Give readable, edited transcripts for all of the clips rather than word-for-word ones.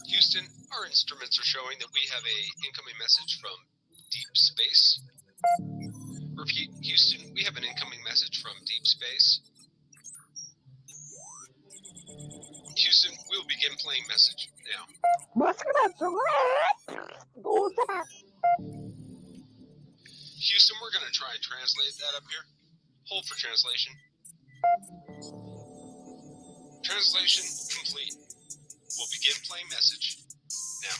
Houston, our instruments are showing that we have a incoming message from deep space. Repeat, Houston, we have an incoming message from deep space. Houston, we'll begin playing message now. Houston, we're going to try and translate that up here. Hold for translation. Translation complete. We'll begin playing message now.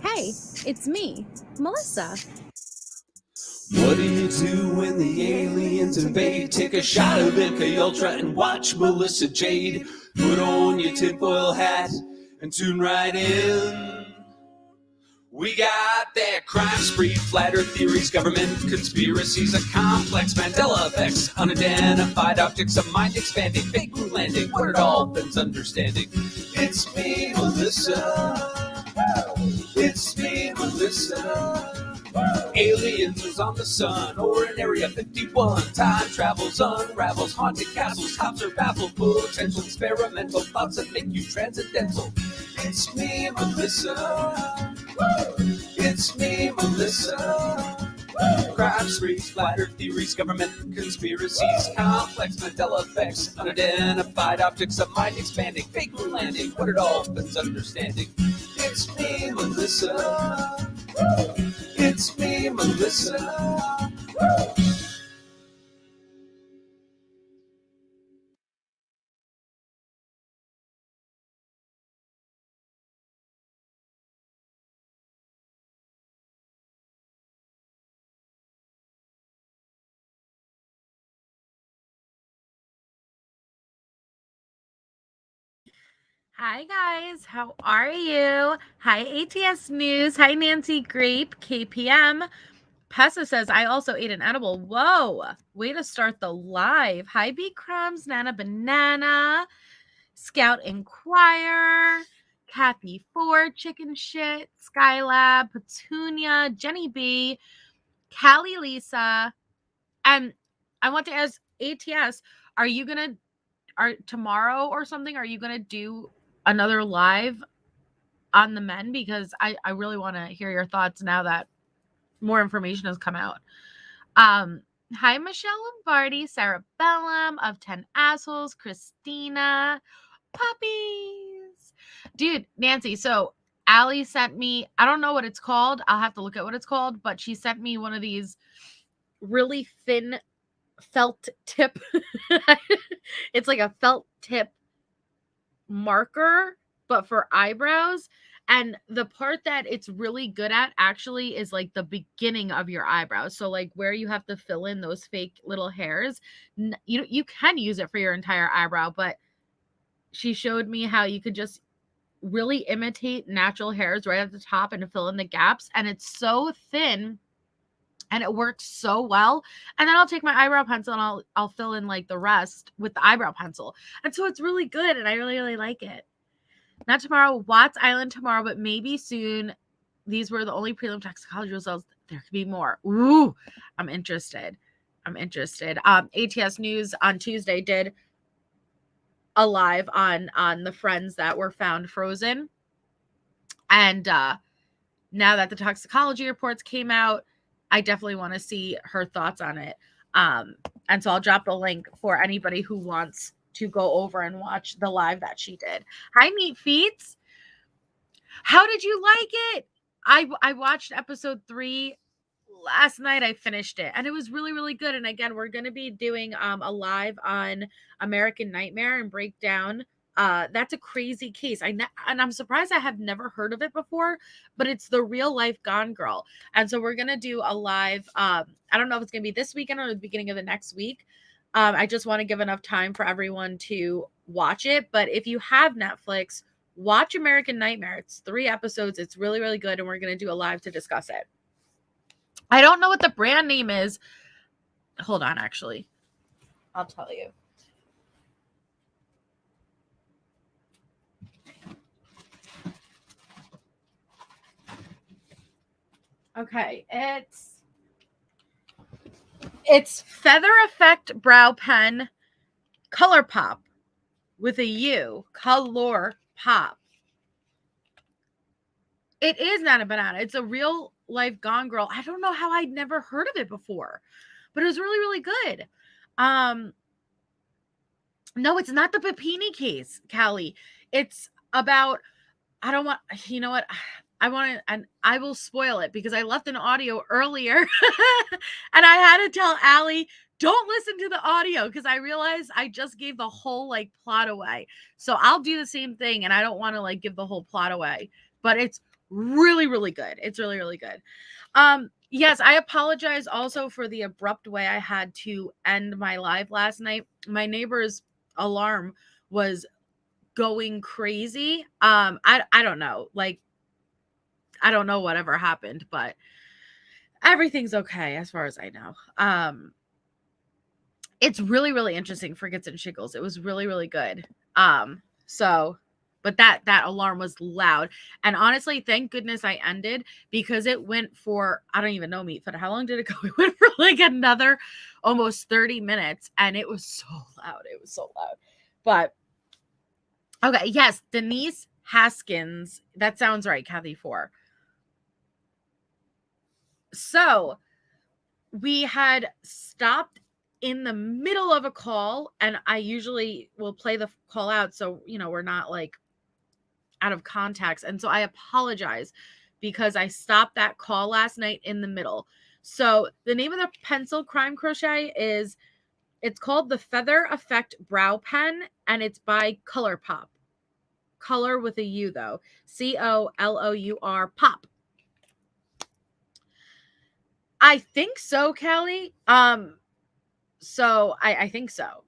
Hey, it's me, Melissa. What do you do when the aliens invade? Take a shot of MK Ultra and watch Melissa Jade. Put on your tinfoil hat and tune right in. We got that crime spree, flat earth theories, government conspiracies, a complex Mandela effects, unidentified objects, a mind expanding, fake moon landing, what it all been understanding. It's me, Melissa. It's me, Melissa. Aliens is on the sun or in Area 51. Time travels, unravels, haunted castles, cops are baffled, potential experimental thoughts that make you transcendental. It's me, Melissa. It's me, Melissa. Crime sprees, flat earth theories, government conspiracies, complex Mandela effects, unidentified objects, a mind expanding, fake moon landing, what it all been understanding. It's me, Melissa. It's me, Melissa. Hi, guys. How are you? Hi, ATS News. Hi, Nancy Grape, KPM. Pessa says, I also ate an edible. Whoa. Way to start the live. Hi, B Crumbs, Nana Banana, Scout Inquire, Kathy Ford, Chicken Shit, Skylab, Petunia, Jenny B, Callie Lisa. And I want to ask ATS, are you going to, tomorrow or something, are you going to do another live on the men? Because I really want to hear your thoughts now that more information has come out. Hi, Michelle Lombardi, Sarah Bellum of 10 Assholes, Christina, puppies. Dude, Nancy, so Allie sent me, I don't know what it's called. I'll have to look at what it's called, but she sent me one of these really thin felt tip. It's like a felt tip marker, but for eyebrows. And the part that it's really good at actually is like the beginning of your eyebrows. So like where you have to fill in those fake little hairs, you can use it for your entire eyebrow, but she showed me how you could just really imitate natural hairs right at the top and fill in the gaps, and it's so thin and it works so well. And then I'll take my eyebrow pencil and I'll fill in like the rest with the eyebrow pencil. And so it's really good and I really like it. Not tomorrow, Watts Island tomorrow, but maybe soon. These were the only prelim toxicology results. There could be more. Ooh, I'm interested. ATS News on Tuesday did a live on the friends that were found frozen. And now that the toxicology reports came out, I definitely want to see her thoughts on it. And so I'll drop the link for anybody who wants to go over and watch the live that she did. Hi, Neat Feets. How did you like it? I watched episode 3 last night. I finished it and it was really good. And again, we're going to be doing a live on American Nightmare and break down. That's a crazy case. And I'm surprised I have never heard of it before, but it's the real life Gone Girl. And so we're going to do a live. I don't know if it's going to be this weekend or the beginning of the next week. I just want to give enough time for everyone to watch it. But if you have Netflix, watch American Nightmare. It's 3 episodes. It's really good. And we're going to do a live to discuss it. I don't know what the brand name is. Hold on, actually. I'll tell you. Okay, it's Feather Effect Brow Pen Color Pop. with a U, Color Pop. It is not a banana. It's a real life Gone Girl. I don't know how I'd never heard of it before, but it was really, really good. No, it's not the Papini case, Callie. It's about, I don't want, you know what? I want to, and I will spoil it because I left an audio earlier and I had to tell Allie, don't listen to the audio because I realized I just gave the whole like plot away. So I'll do the same thing and I don't want to like give the whole plot away, but it's really, really good. It's really, really good. Yes, I apologize also for the abrupt way I had to end my live last night. My neighbor's alarm was going crazy. I don't know. Like, I don't know whatever happened, but everything's okay as far as I know. It's really, really interesting for Gits and Shiggles. It was really, really good. But that alarm was loud. And honestly, thank goodness I ended because it went for, I don't even know, Meat Foot. How long did it go? It went for like another almost 30 minutes. And it was so loud. It was so loud. But okay, yes, Denise Haskins. That sounds right, Kathy 4. So we had stopped in the middle of a call, and I usually will play the call out so, you know, we're not like out of context. And so I apologize because I stopped that call last night in the middle. So the name of the pencil crime crochet is, it's called the Feather Effect Brow Pen, and it's by Color Pop. Color with a U though. COLOUR Pop. I think so, Kelly. So I think so.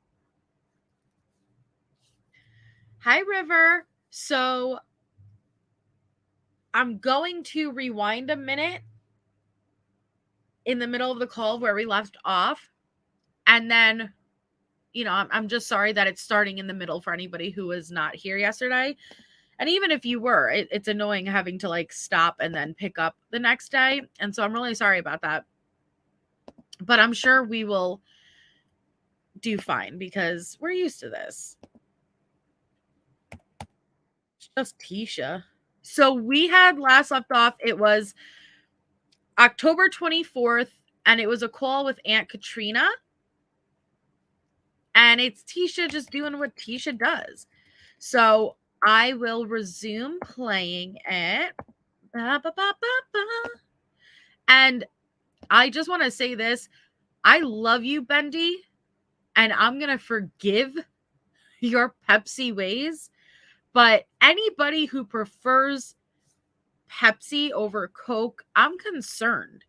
Hi, River. So I'm going to rewind a minute in the middle of the call where we left off. And then, you know, I'm just sorry that it's starting in the middle for anybody who was not here yesterday. And even if you were, it's annoying having to like stop and then pick up the next day. And so I'm really sorry about that. But I'm sure we will do fine because we're used to this. It's just Tisha. So we had last left off, it was October 24th, and it was a call with Aunt Katrina. And it's Tisha just doing what Tisha does. So I will resume playing it. And I just want to say this. I love you, Bendy, and I'm going to forgive your Pepsi ways. But anybody who prefers Pepsi over Coke, I'm concerned.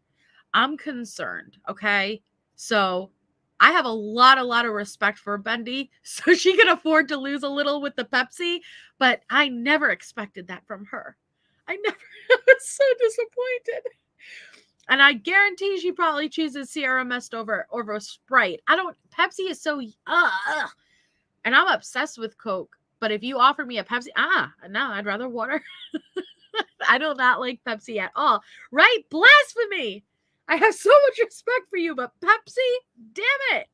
Okay? So I have a lot of respect for Bendy, so she can afford to lose a little with the Pepsi, but I never expected that from her. I was so disappointed. And I guarantee she probably chooses Sierra Mist over Sprite. Pepsi is so, and I'm obsessed with Coke, but if you offer me a Pepsi, no, I'd rather water. I do not like Pepsi at all. Right? Blasphemy. I have so much respect for you, but Pepsi, damn it.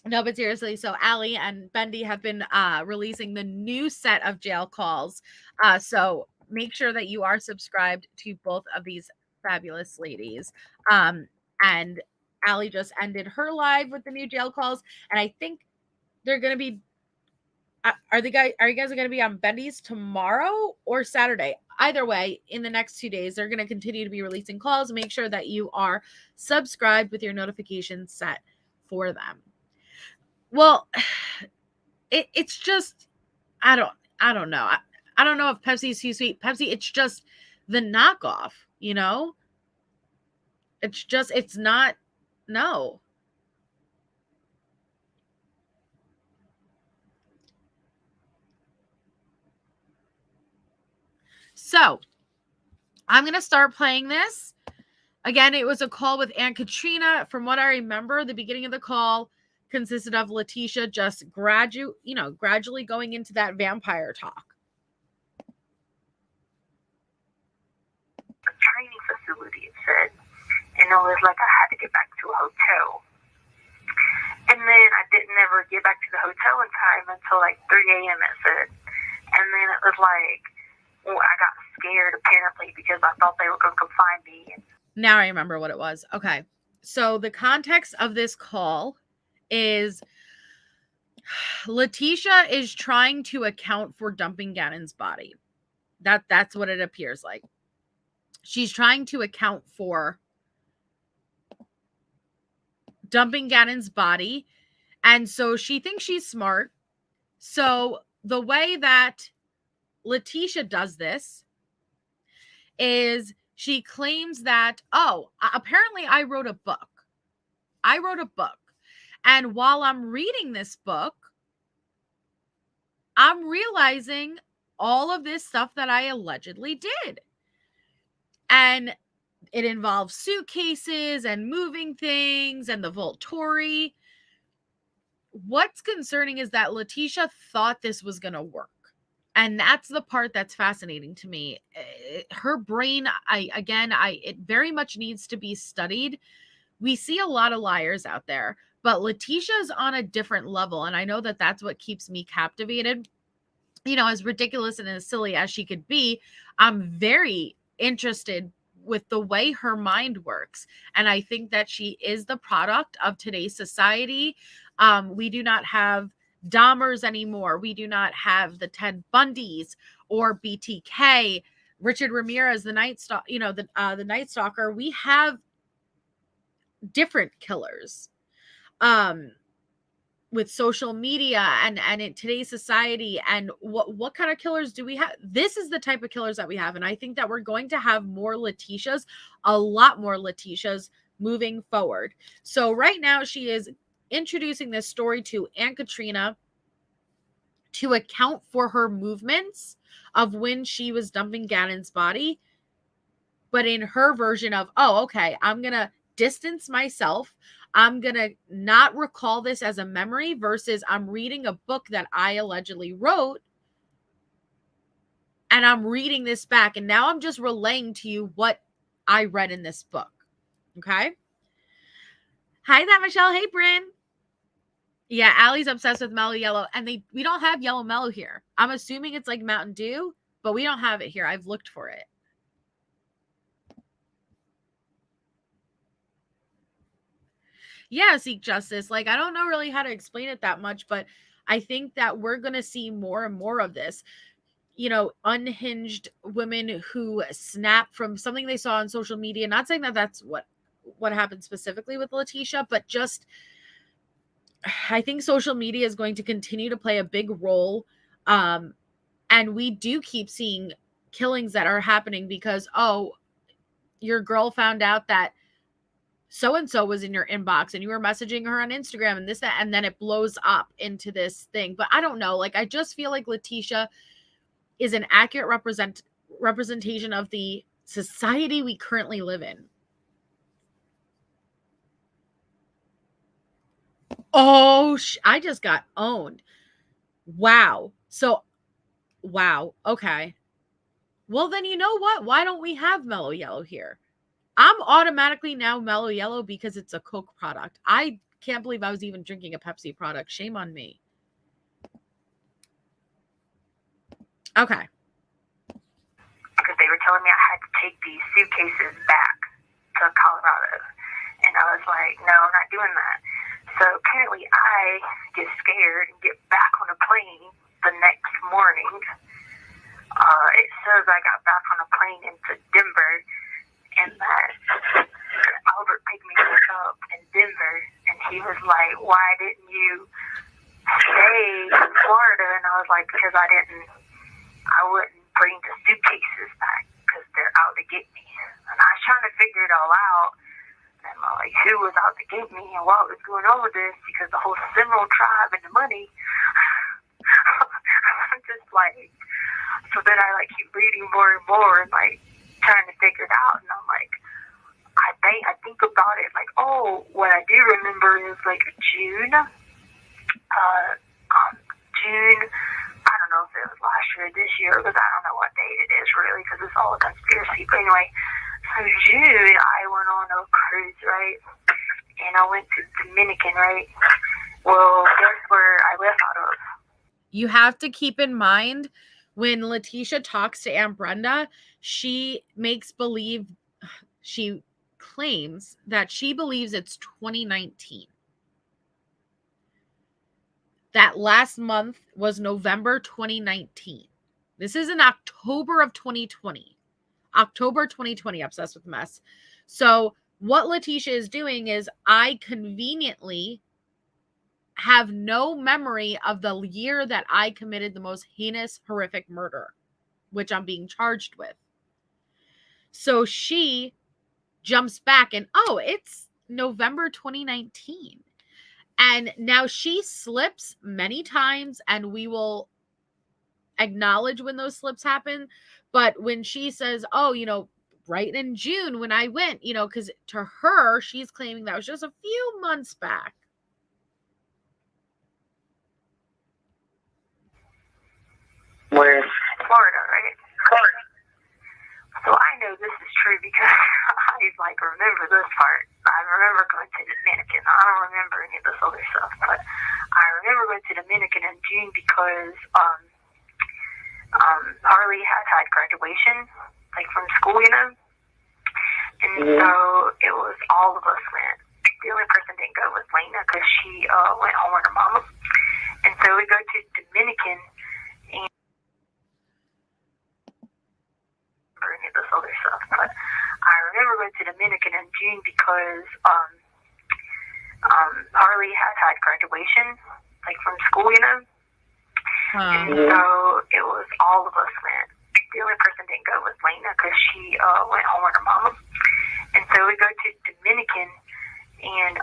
No, but seriously, so Allie and Bendy have been releasing the new set of jail calls. So make sure that you are subscribed to both of these fabulous ladies. And Allie just ended her live with the new jail calls, and I think they're gonna be. Are you guys going to be on Bendy's tomorrow or Saturday? Either way, in the next 2 days, they're going to continue to be releasing calls. Make sure that you are subscribed with your notifications set for them. Well, it's just, I don't know. I don't know if Pepsi is too sweet. Pepsi, it's just the knockoff, you know? It's not, no. So I'm going to start playing this. Again, it was a call with Aunt Katrina. From what I remember, the beginning of the call consisted of Leticia just gradually going into that vampire talk. A training facility, it said. And it was like I had to get back to a hotel. And And then I didn't ever get back to the hotel in time until like 3 a.m. it said. And then it was like, well, I got scared apparently because I thought they were going to come find me. Now I remember what it was. Okay. So the context of this call is Leticia is trying to account for dumping Gannon's body. That's what it appears like. She's trying to account for dumping Gannon's body. And so she thinks she's smart. So the way that Leticia does this is she claims that, oh, apparently I wrote a book. And while I'm reading this book, I'm realizing all of this stuff that I allegedly did. And it involves suitcases and moving things and the Volturi. What's concerning is that Leticia thought this was going to work. And that's the part that's fascinating to me. Her brain, it very much needs to be studied. We see a lot of liars out there, but Leticia's on a different level. And I know that that's what keeps me captivated. You know, as ridiculous and as silly as she could be, I'm very interested with the way her mind works. And I think that she is the product of today's society. We do not have Dahmers anymore. We do not have the Ted Bundys or BTK, Richard Ramirez, the Night Stalker, the Night Stalker. We have different killers. With social media and in today's society, and what kind of killers do we have? This is the type of killers that we have. And I think that we're going to have more Leticias, a lot more Leticias moving forward. So right now she is introducing this story to Aunt Katrina to account for her movements of when she was dumping Gannon's body. But in her version of, oh, okay, I'm going to distance myself. I'm going to not recall this as a memory versus I'm reading a book that I allegedly wrote and I'm reading this back. And now I'm just relaying to you what I read in this book. Okay. Hi, that Michelle. Hey, Bryn. Yeah, Allie's obsessed with Mellow Yellow, and we don't have Yellow Mellow here. I'm assuming it's like Mountain Dew, but we don't have it here. I've looked for it. Yeah, Seek Justice. Like, I don't know really how to explain it that much, but I think that we're going to see more and more of this. You know, unhinged women who snap from something they saw on social media. Not saying that that's what happened specifically with Leticia, but just I think social media is going to continue to play a big role. And we do keep seeing killings that are happening because, oh, your girl found out that so-and-so was in your inbox and you were messaging her on Instagram and this, that, and then it blows up into this thing. But I don't know. Like, I just feel like Leticia is an accurate representation of the society we currently live in. Oh, I just got owned. Wow. So, wow. Okay. Well, then you know what? Why don't we have Mellow Yellow here? I'm automatically now Mellow Yellow because it's a Coke product. I can't believe I was even drinking a Pepsi product. Shame on me. Okay. Because they were telling me I had to take these suitcases back to Colorado. And I was like, no, I'm not doing that. So apparently I get scared and get back on a plane the next morning. It says I got back on a plane into Denver, and that Albert picked me up in Denver, and he was like, why didn't you stay in Florida? And I was like, because I wouldn't bring the suitcases back because they're out to get me. And I was trying to figure it all out. And I'm like, who was out to get me and what was going on with this? Because the whole Seminole tribe and the money. I'm just like, so then I like keep reading more and more and like trying to figure it out. And I'm like, I think about it like, oh, what I do remember is like June. June, I don't know if it was last year or this year because I don't know what date it is really because it's all a conspiracy. But anyway, so June I went on a cruise, right? And I went to Dominican, right? Well, guess where I left out of? You have to keep in mind when Leticia talks to Aunt Brenda, she claims that she believes it's 2019. That last month was November 2019. This is in October of 2020. October 2020, obsessed with mess. So what Leticia is doing is I conveniently have no memory of the year that I committed the most heinous, horrific murder, which I'm being charged with. So she jumps back and, oh, it's November 2019. And now she slips many times, and we will acknowledge when those slips happen. But when she says, oh, right in June when I went, because to her, she's claiming that was just a few months back. Where? Florida, right? Florida. So I know this is true because I remember this part. I remember going to Dominican. I don't remember any of this other stuff, but I remember going to Dominican in June because Harley had graduation, from school, and so it was all of us went. The only person didn't go was Lena because she went home with her mama, and so we go to Dominican. Any of this other stuff, but I remember going to Dominican in June because Harley had graduation, from school, and so it was all of us went. The only person didn't go was Lena because she went home with her mama, and so we go to Dominican, and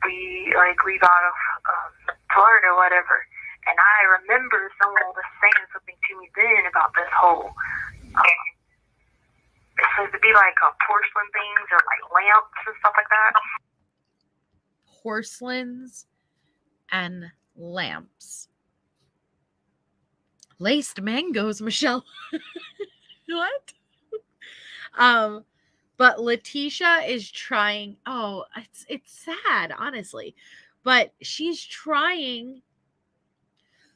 we leave out of Florida or whatever, and I remember someone was saying something to me then about this whole. It's supposed to be porcelain things or lamps and stuff like that. Porcelains and lamps. Laced mangoes, Michelle. What? But Leticia is trying. Oh, it's sad, honestly. But she's trying.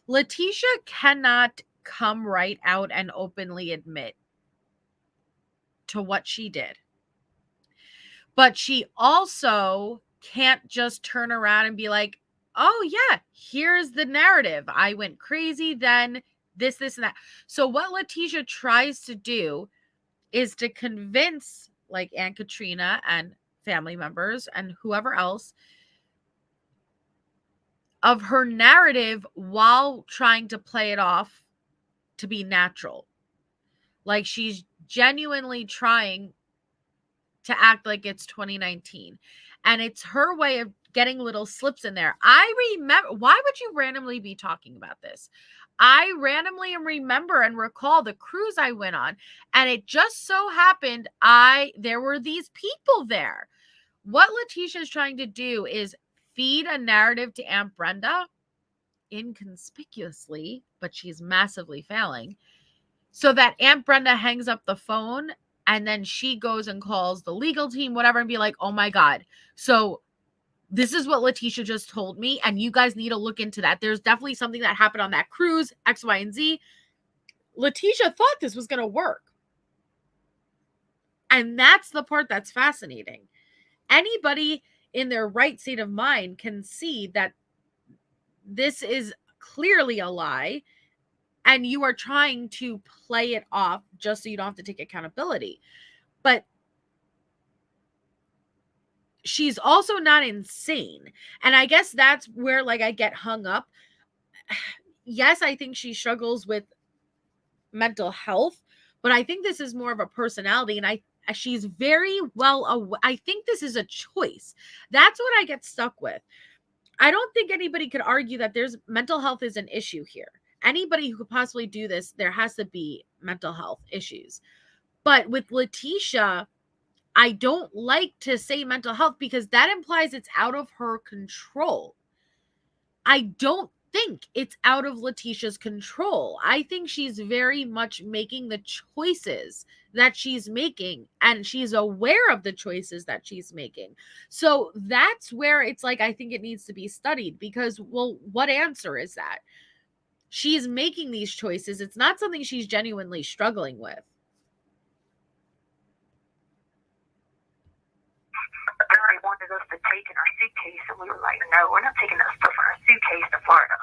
Leticia cannot come right out and openly admit to what she did. But she also can't just turn around and be like, oh yeah, here's the narrative. I went crazy then, this, and that. So what Leticia tries to do is to convince Aunt Katrina and family members and whoever else of her narrative while trying to play it off to be natural. She's genuinely trying to act like it's 2019. And it's her way of getting little slips in there. I remember, why would you randomly be talking about this? I randomly remember and recall the cruise I went on, and it just so happened there were these people there. What Leticia is trying to do is feed a narrative to Aunt Brenda inconspicuously, but she's massively failing, so that Aunt Brenda hangs up the phone, and then she goes and calls the legal team, whatever, and be like, oh my God. So this is what Leticia just told me, and you guys need to look into that. There's definitely something that happened on that cruise, X, Y, and Z. Leticia thought this was going to work. And that's the part that's fascinating. Anybody in their right state of mind can see that this is clearly a lie, and you are trying to play it off just so you don't have to take accountability. But she's also not insane. And I guess that's where I get hung up. Yes, I think she struggles with mental health, but I think this is more of a personality, and she's very well aware. I think this is a choice. That's what I get stuck with. I don't think anybody could argue that mental health is an issue here. Anybody who could possibly do this, there has to be mental health issues. But with Leticia, I don't like to say mental health because that implies it's out of her control. I don't think it's out of Leticia's control. I think she's very much making the choices that she's making, and she's aware of the choices that she's making. So that's where it's like, I think it needs to be studied, because, well, what answer is that? She's making these choices. It's not something she's genuinely struggling with. They wanted us to take in our suitcase, and we were like, no, we're not taking that stuff in our suitcase to Florida.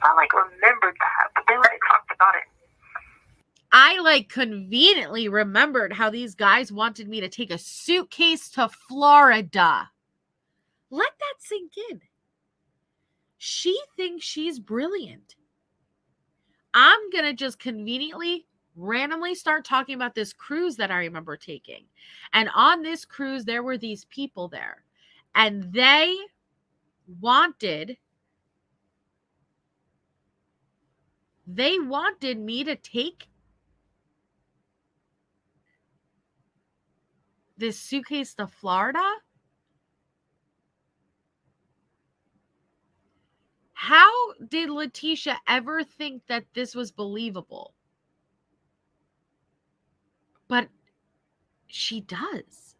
So I remembered that, but then when they talked about it, I conveniently remembered how these guys wanted me to take a suitcase to Florida. Let that sink in. She thinks she's brilliant. I'm going to just conveniently, randomly start talking about this cruise that I remember taking. And on this cruise, there were these people there. And they wanted me to take this suitcase to Florida. How did Leticia ever think that this was believable? But she does.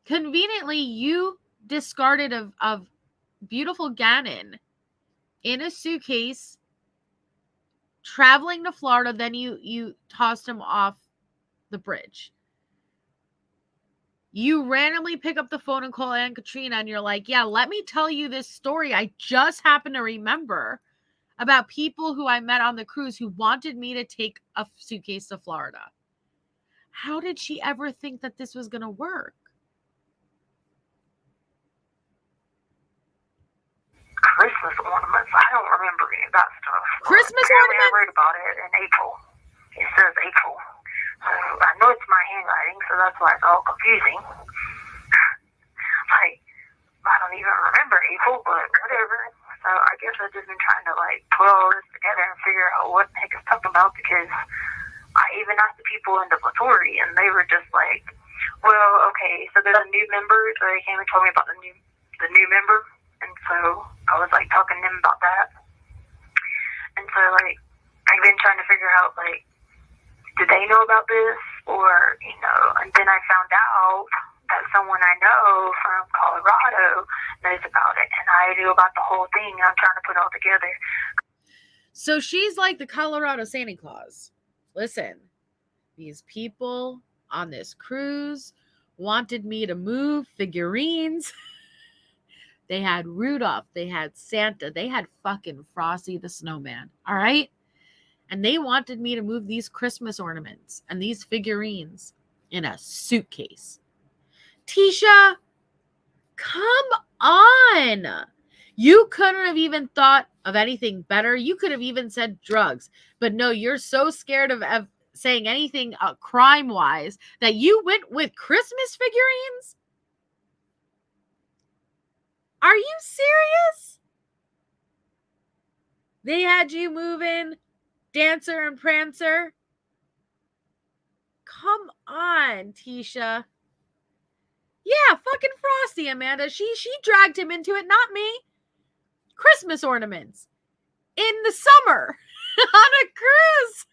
Conveniently, you discarded of beautiful Gannon in a suitcase, traveling to Florida, then you tossed him off the bridge. You randomly pick up the phone and call Aunt Katrina, and you're like, yeah, let me tell you this story I just happened to remember about people who I met on the cruise who wanted me to take a suitcase to Florida. How did she ever think that this was going to work? Christmas ornaments, I don't remember any of that stuff. Christmas Apparently ornaments? I read about it in April. It says April. So I know it's my handwriting, so that's why it's all confusing. I don't even remember April, but whatever. So I guess I've just been trying to put all this together and figure out what the heck it's talking about, because I even asked the people in the Letecia, and they were just like, well, okay, so there's a new member, so they came and told me about the new member, and so I was talking to them about that. And so I've been trying to figure out do they know about this, or and then I found out that someone I know from Colorado knows about it, and I knew about the whole thing, and I'm trying to put it all together. So she's like the Colorado Santa Claus. Listen, these people on this cruise wanted me to move figurines. They had Rudolph, they had Santa, they had fucking Frosty the Snowman, all right? And they wanted me to move these Christmas ornaments and these figurines in a suitcase. Tisha, come on. You couldn't have even thought of anything better. You could have even said drugs. But no, you're so scared of saying anything crime-wise that you went with Christmas figurines? Are you serious? They had you moving Dancer and Prancer? Come on, Tisha. Yeah, fucking Frosty, Amanda. She dragged him into it, not me. Christmas ornaments in the summer on a cruise.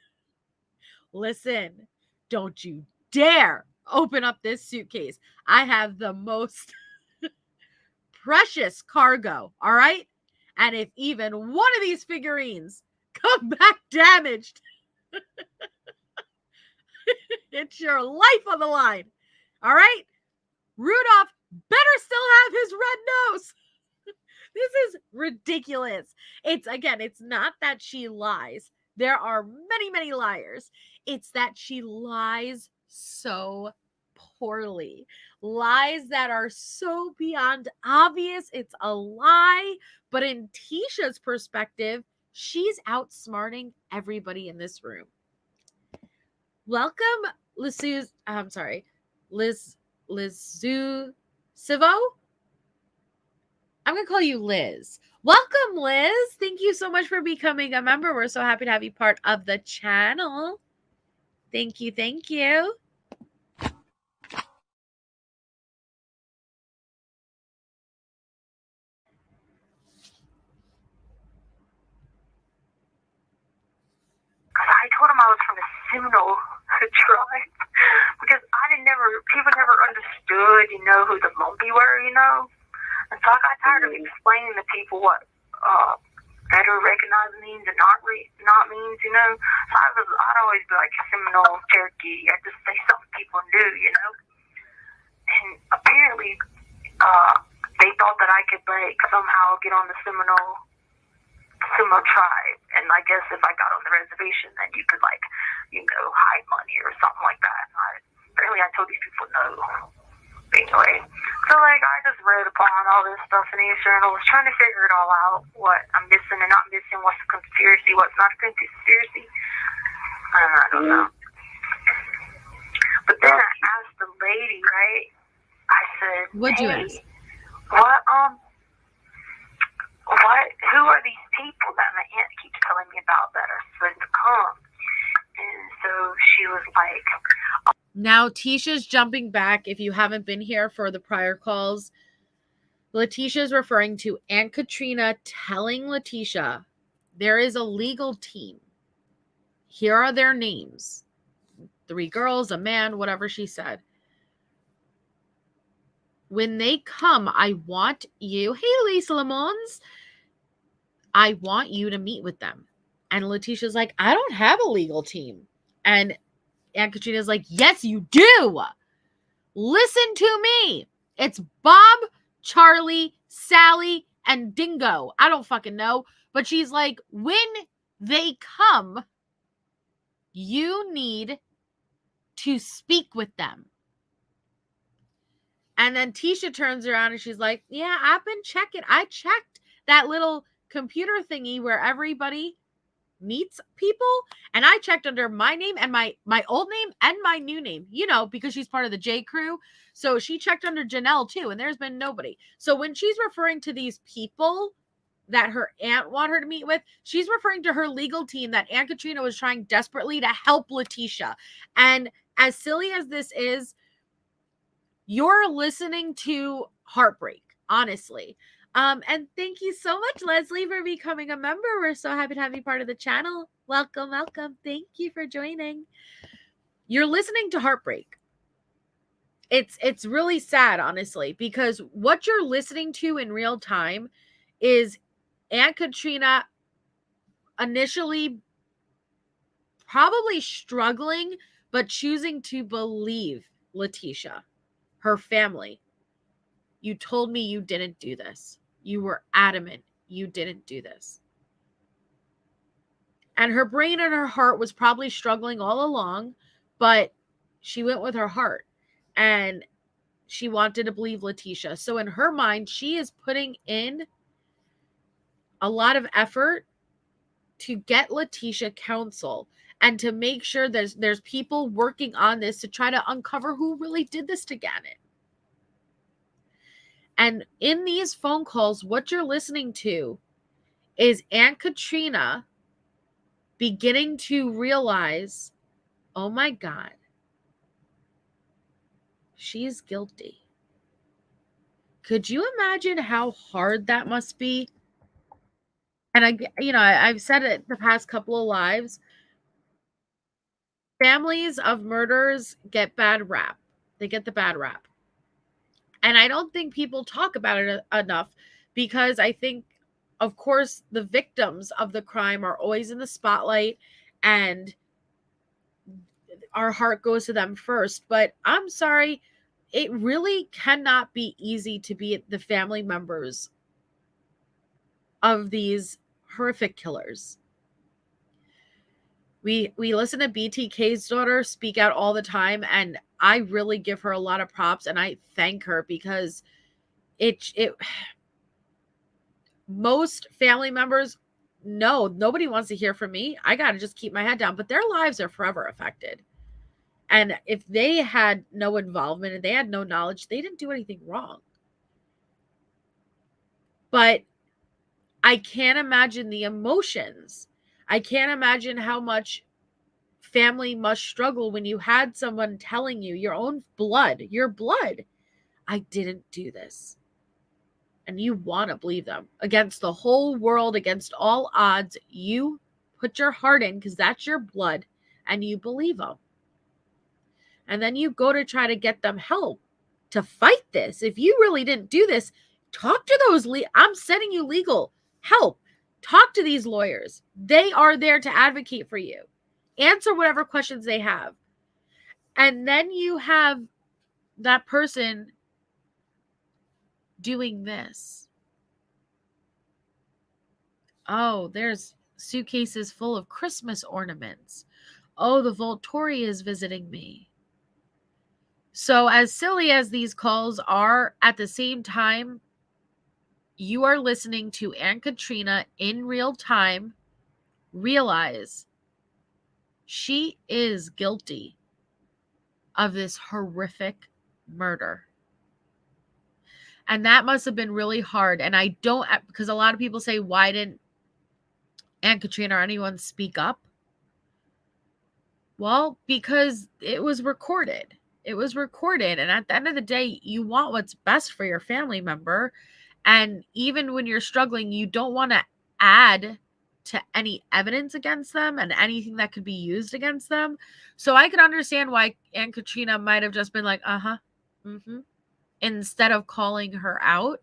Listen, don't you dare open up this suitcase. I have the most precious cargo, all right? And if even one of these figurines come back damaged, it's your life on the line, all right? Rudolph better still have his red nose. This is ridiculous. It's not that she lies. There are many, many liars. It's that she lies so poorly. Lies that are so beyond obvious. It's a lie. But in Tisha's perspective, she's outsmarting everybody in this room. Welcome, Lizu Sivo. I'm going to call you Liz. Welcome, Liz. Thank you so much for becoming a member. We're so happy to have you part of the channel. Thank you. Thank you. was from the Seminole tribe, because people never understood, who the Lumpy were, and so I got tired of explaining to people what better recognized means and not means, So I'd always be like Seminole, Cherokee. I'd just say something people knew, And apparently, they thought that I could somehow get on the Seminole tribe, and I guess if I got on the reservation, then you could hide money or something like that. Apparently, I told these people no. But anyway, so I just read upon all this stuff in these journals, trying to figure it all out, what I'm missing and not missing, what's a conspiracy, what's not a conspiracy. I don't know. But then I asked the lady, right? I said, What'd you hey, ask? who are these people that my aunt keeps telling me about that are supposed to come? And so she was like, Now, Tisha's jumping back. If you haven't been here for the prior calls, Leticia is referring to Aunt Katrina telling Leticia there is a legal team. Here are their names. 3 girls, a man, whatever she said. When they come, I want you, hey, Lisa Lemons, I want you to meet with them. And Leticia's like, I don't have a legal team. And Aunt Katrina's like, yes, you do. Listen to me. It's Bob, Charlie, Sally, and Dingo. I don't fucking know. But she's like, when they come, you need to speak with them. And then Tisha turns around and she's like, yeah, I've been checking. I checked that little computer thingy where everybody meets people, and I checked under my name and my old name and my new name, because she's part of the J crew. So she checked under Janelle too, and there's been nobody. So when she's referring to these people that her aunt want her to meet with, she's referring to her legal team that Aunt Katrina was trying desperately to help Leticia. And as silly as this is, you're listening to heartbreak, honestly. And thank you so much, Leslie, for becoming a member. We're so happy to have you part of the channel. Welcome. Thank you for joining. You're listening to heartbreak. It's really sad, honestly, because what you're listening to in real time is Aunt Katrina initially probably struggling, but choosing to believe Leticia, her family. You told me you didn't do this. You were adamant you didn't do this. And her brain and her heart was probably struggling all along, but she went with her heart and she wanted to believe Leticia. So in her mind, she is putting in a lot of effort to get Leticia counsel and to make sure there's people working on this to try to uncover who really did this to Gannon. And in these phone calls, what you're listening to is Aunt Katrina beginning to realize, oh my God, she's guilty. Could you imagine how hard that must be? And I've said it the past couple of lives. Families of murders get bad rap. They get the bad rap. And I don't think people talk about it enough, because I think, of course, the victims of the crime are always in the spotlight and our heart goes to them first. But I'm sorry, it really cannot be easy to be the family members of these horrific killers. We listen to BTK's daughter speak out all the time, and I really give her a lot of props, and I thank her, because it most family members, no, nobody wants to hear from me. I got to just keep my head down, but their lives are forever affected. And if they had no involvement and they had no knowledge, they didn't do anything wrong. But I can't imagine the emotions. I can't imagine how much family must struggle when you had someone telling you, your own blood, I didn't do this. And you want to believe them against the whole world, against all odds. You put your heart in because that's your blood and you believe them. And then you go to try to get them help to fight this. If you really didn't do this, talk to those. I'm sending you legal help. Talk to these lawyers. They are there to advocate for you. Answer whatever questions they have. And then you have that person doing this. Oh, there's suitcases full of Christmas ornaments. Oh, the Volturi is visiting me. So as silly as these calls are, at the same time, you are listening to Aunt Katrina in real time. Realize she is guilty of this horrific murder. And that must have been really hard. And I don't, because a lot of people say, why didn't Aunt Katrina or anyone speak up? Well, because it was recorded. It was recorded. And at the end of the day, you want what's best for your family member. And even when you're struggling, you don't want to add to any evidence against them and anything that could be used against them. So I can understand why Aunt Katrina might have just been like, instead of calling her out.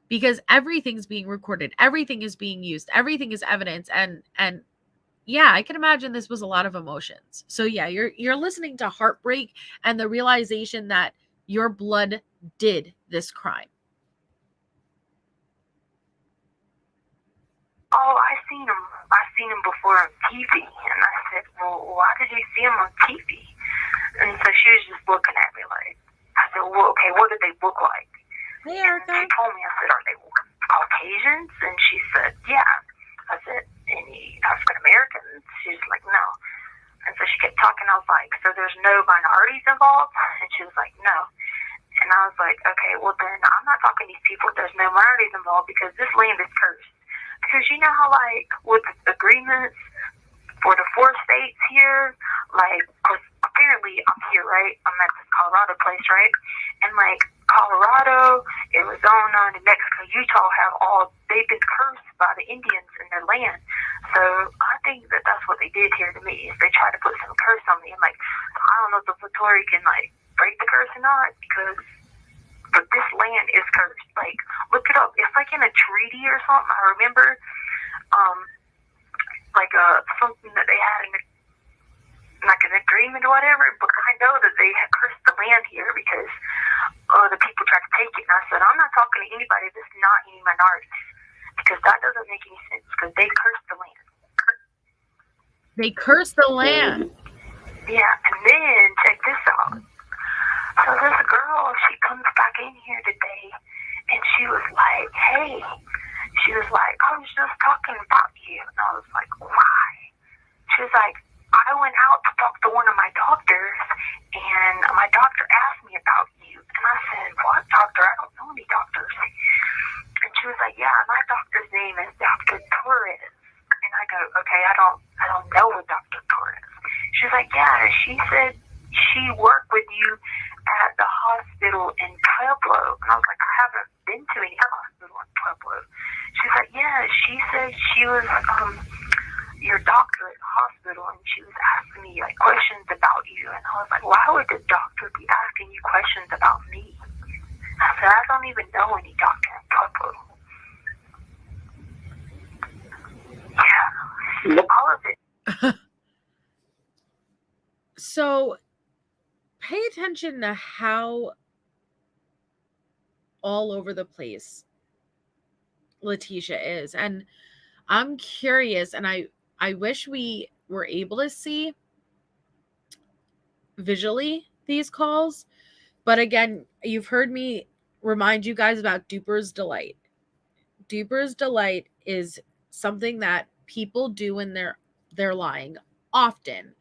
Because everything's being recorded. Everything is being used. Everything is evidence. And yeah, I can imagine this was a lot of emotions. So yeah, you're listening to heartbreak and the realization that your blood did this crime. Oh, I seen him before on TV, and I said, well, why did you see him on TV? And so she was just looking at me like, I said, well, okay, what did they look like? Hey, Erica. And she told me, I said, are they Caucasians? And she said, yeah. I said, any African Americans? She's like, no. And so she kept talking. I was like, so there's no minorities involved? And she was like, no. And I was like, okay, well then I'm not talking to these people. There's no minorities involved because this land is cursed. Because you know how, like, with agreements for the 4 states here, like, cause apparently I'm here, right? I'm at this Colorado place, right? And, like, Colorado, Arizona, New Mexico, Utah they've been cursed by the Indians in their land. So I think that that's what they did here to me, is they tried to put some curse on me. I'm like, I don't know if the Volturi can, like, break the curse or not, but this land is cursed. Like, look it up. It's like in a treaty or something. I remember, something that they had like an agreement or whatever. But I know that they had cursed the land here because the people tried to take it. And I said, I'm not talking to anybody that's not any minorities because that doesn't make any sense because they cursed the land. They cursed the land. Yeah, and then check this out. So this girl, she comes back in here today, and she was like, hey, I was just talking about you. And I was like, why? She was like, I went out to talk to one of my doctors, and my doctor asked me about you. And I said, what doctor? I don't know any doctors. And she was like, yeah, my doctor's name is Dr. Torres. And I go, okay, I don't know a Dr. Torres. She's like, yeah, she said she worked with you at the hospital in Pueblo. And I was like, I haven't been to any hospital in Pueblo. She's like, yeah, she said she was your doctor at the hospital, and she was asking me like questions about you. And I was like, why would the doctor be asking you questions about me? I said, I don't even know any doctor in Pueblo. Yeah, all of it. So pay attention to how all over the place Leticia is. And I'm curious, and I wish we were able to see visually these calls. But again, you've heard me remind you guys about Duper's Delight. Duper's Delight is something that people do when they're lying often.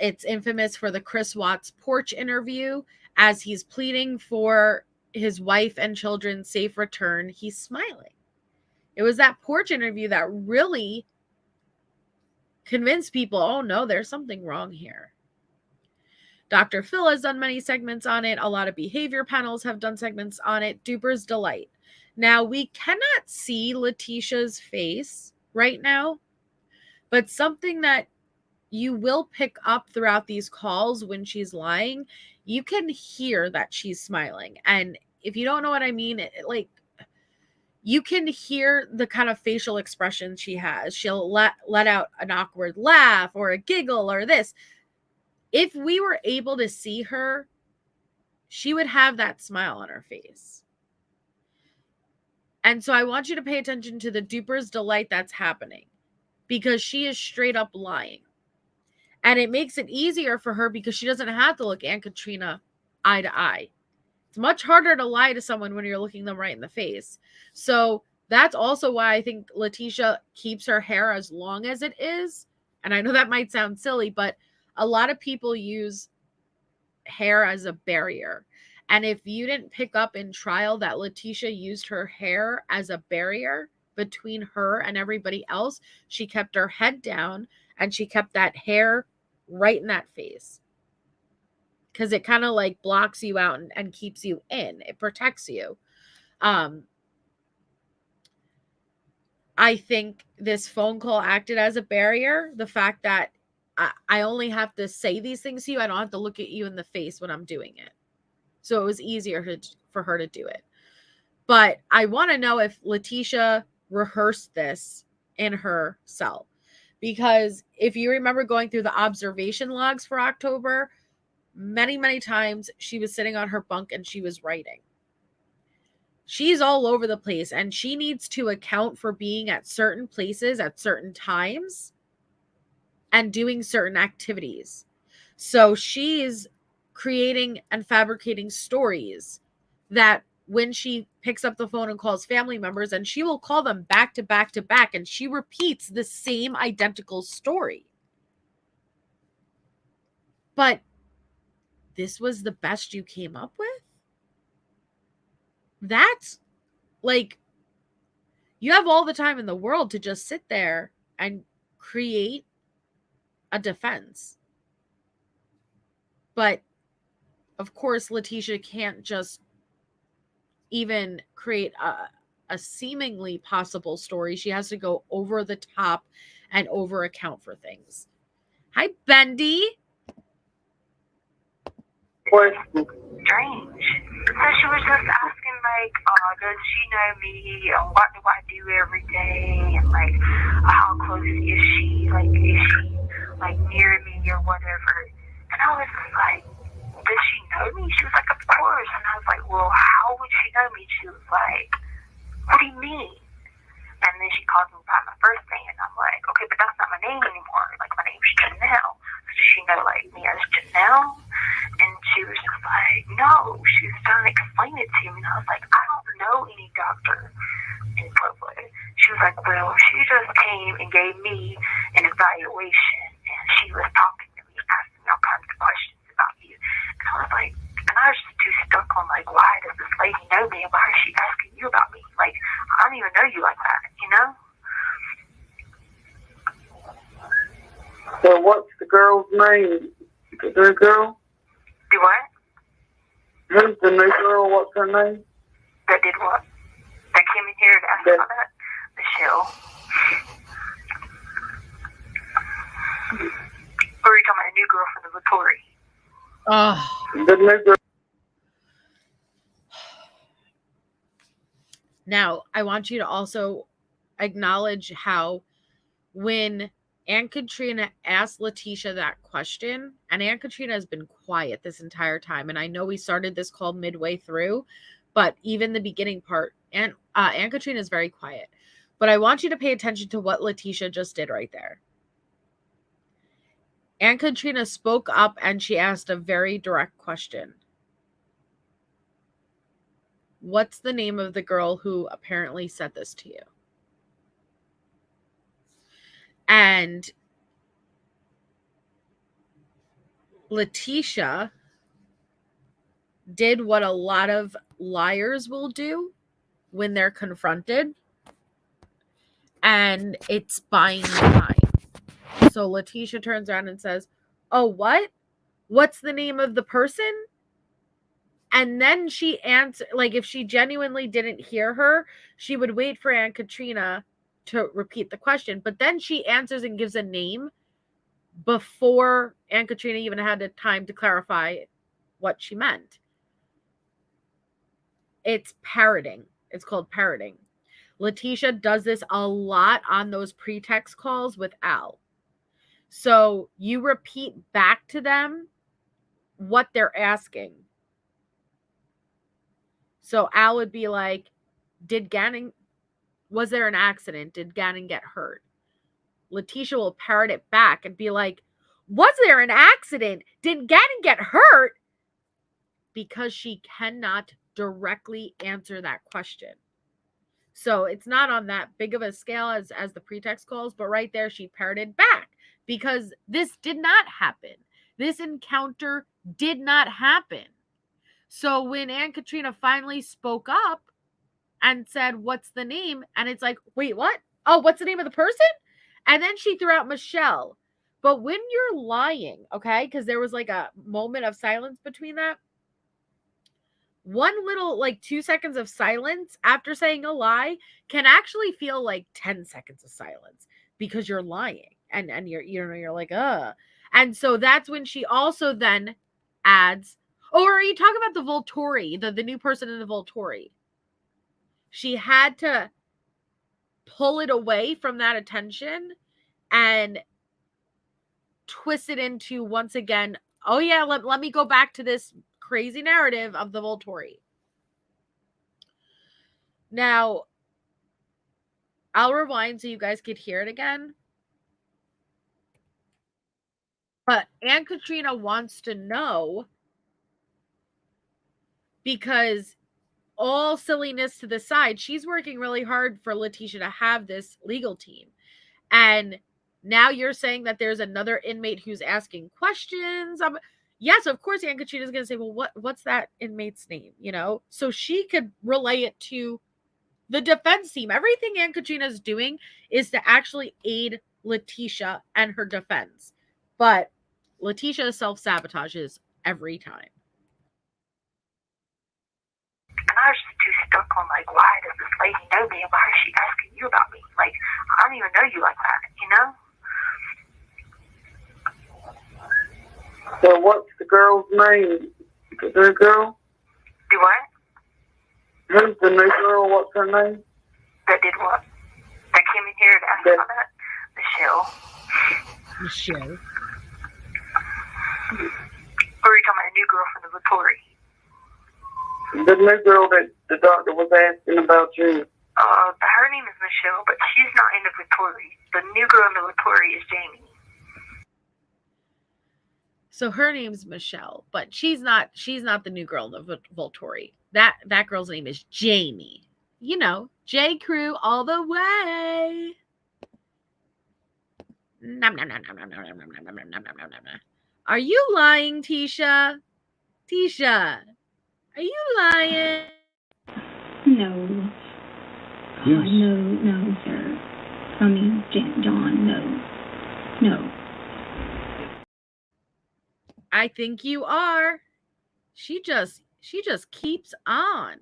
It's infamous for the Chris Watts porch interview. As he's pleading for his wife and children's safe return, he's smiling. It was that porch interview that really convinced people, oh no, there's something wrong here. Dr. Phil has done many segments on it. A lot of behavior panels have done segments on it. Duper's Delight. Now, we cannot see Leticia's face right now, But something that you will pick up throughout these calls when she's lying, you can hear that she's smiling. And if you don't know what I mean, like, you can hear the kind of facial expression she has. She'll let out an awkward laugh or a giggle or this. If we were able to see her, she would have that smile on her face. And so I want you to pay attention to the duper's delight that's happening, because she is straight up lying. And it makes it easier for her because she doesn't have to look Aunt Katrina eye to eye. It's much harder to lie to someone when you're looking them right in the face. So that's also why I think Leticia keeps her hair as long as it is. And I know that might sound silly, but a lot of people use hair as a barrier. And if you didn't pick up in trial that Leticia used her hair as a barrier between her and everybody else, she kept her head down and she kept that hair right in that face. Because it kind of like blocks you out and keeps you in. It protects you. I think this phone call acted as a barrier. The fact that I only have to say these things to you. I don't have to look at you in the face when I'm doing it. So it was easier for her to do it. But I want to know if Leticia rehearsed this in her cell. Because if you remember going through the observation logs for October, many, many times she was sitting on her bunk and she was writing. She's all over the place and she needs to account for being at certain places at certain times and doing certain activities. So she's creating and fabricating stories that when she picks up the phone and calls family members, and she will call them back to back to back, and she repeats the same identical story. But this was the best you came up with? That's like, you have all the time in the world to just sit there and create a defense. But of course, Leticia can't just even create a seemingly possible story. She has to go over the top and over account for things. Hi, Bendy. Was strange. So she was just asking, like, does she know me? What do I do every day? And, like, how close is she? Like, is she, like, near me or whatever? And I was just like, does she know me? She was like, of course. And I was like, well, how would she know me? She was like, what do you mean? And then she calls me by my first name, and I'm like, okay, but that's not my name anymore. Like, my name's Janelle. So does she know, like, me as Janelle? And she was just like, no. She was trying to explain it to me, and I was like, I don't know any doctor in Pueblo. She was like, well, she just came and gave me an evaluation, and she was talking to me, asking me all kinds of questions about you. And I was like, and I was just too stuck on, like, why does this lady know me, and why is she asking you about me? Like, I don't even know you like that, you know? So what's the girl's name? The new girl? Do what? Who's the new girl? What's her name? That did what? That came in here to ask about that? Michelle. Or are you talking about a new girl from the Latory? The new girl. Now, I want you to also acknowledge how when Aunt Katrina asked Leticia that question, and Aunt Katrina has been quiet this entire time, and I know we started this call midway through, but even the beginning part, Aunt Katrina is very quiet. But I want you to pay attention to what Leticia just did right there. Aunt Katrina spoke up and she asked a very direct question. What's the name of the girl who apparently said this to you? And Leticia did what a lot of liars will do when they're confronted, and it's buying time. So Leticia turns around and says, oh, what? What's the name of the person? And then she answered, like, if she genuinely didn't hear her, she would wait for Aunt Katrina to repeat the question. But then she answers and gives a name before Aunt Katrina even had the time to clarify what she meant. It's parroting. It's called parroting. Leticia does this a lot on those pretext calls with Al. So you repeat back to them what they're asking. So Al would be like, was there an accident? Did Gannon get hurt? Leticia will parrot it back and be like, was there an accident? Did Gannon get hurt? Because she cannot directly answer that question. So it's not on that big of a scale as the pretext calls, but right there she parroted back because this did not happen. This encounter did not happen. So when Aunt Katrina finally spoke up and said, what's the name? And it's like, wait, what? Oh, what's the name of the person? And then she threw out Michelle. But when you're lying, okay, because there was like a moment of silence between that, one little, like 2 seconds of silence after saying a lie can actually feel like 10 seconds of silence because you're lying and you're like, and so that's when she also then adds, or are you talking about the Volturi, the new person in the Volturi? She had to pull it away from that attention and twist it into, once again, oh yeah, let me go back to this crazy narrative of the Volturi. Now, I'll rewind so you guys could hear it again. But Aunt Katrina wants to know, because all silliness to the side, she's working really hard for Leticia to have this legal team. And now you're saying that there's another inmate who's asking questions. Yes, of course, Aunt Katrina's going to say, well, what's that inmate's name? You know, so she could relay it to the defense team. Everything Aunt Katrina's doing is to actually aid Leticia and her defense. But Leticia self-sabotages every time. And I was just too stuck on, like, why does this lady know me and why is she asking you about me? Like, I don't even know you like that, you know? So what's the girl's name? The new girl? Do what? Who's the new girl? What's her name? That did what? That came in here to ask about that? Michelle. Michelle. Or are you talking about a new girl from the Vittori? The new girl that the doctor was asking about you. Her name is Michelle, but she's not in the Vittori. The new girl in the Vittori is Jamie. So her name's Michelle, but she's not the new girl in the Volturi. That girl's name is Jamie. You know, J. Crew all the way. Nom, nom, nom, nom, nom, nom, nom, nom, nom, nom, nom, nom, nom. Are you lying, Tisha? Tisha, are you lying? No. Yes. No, sir. I mean, John, no. I think you are. She just keeps on.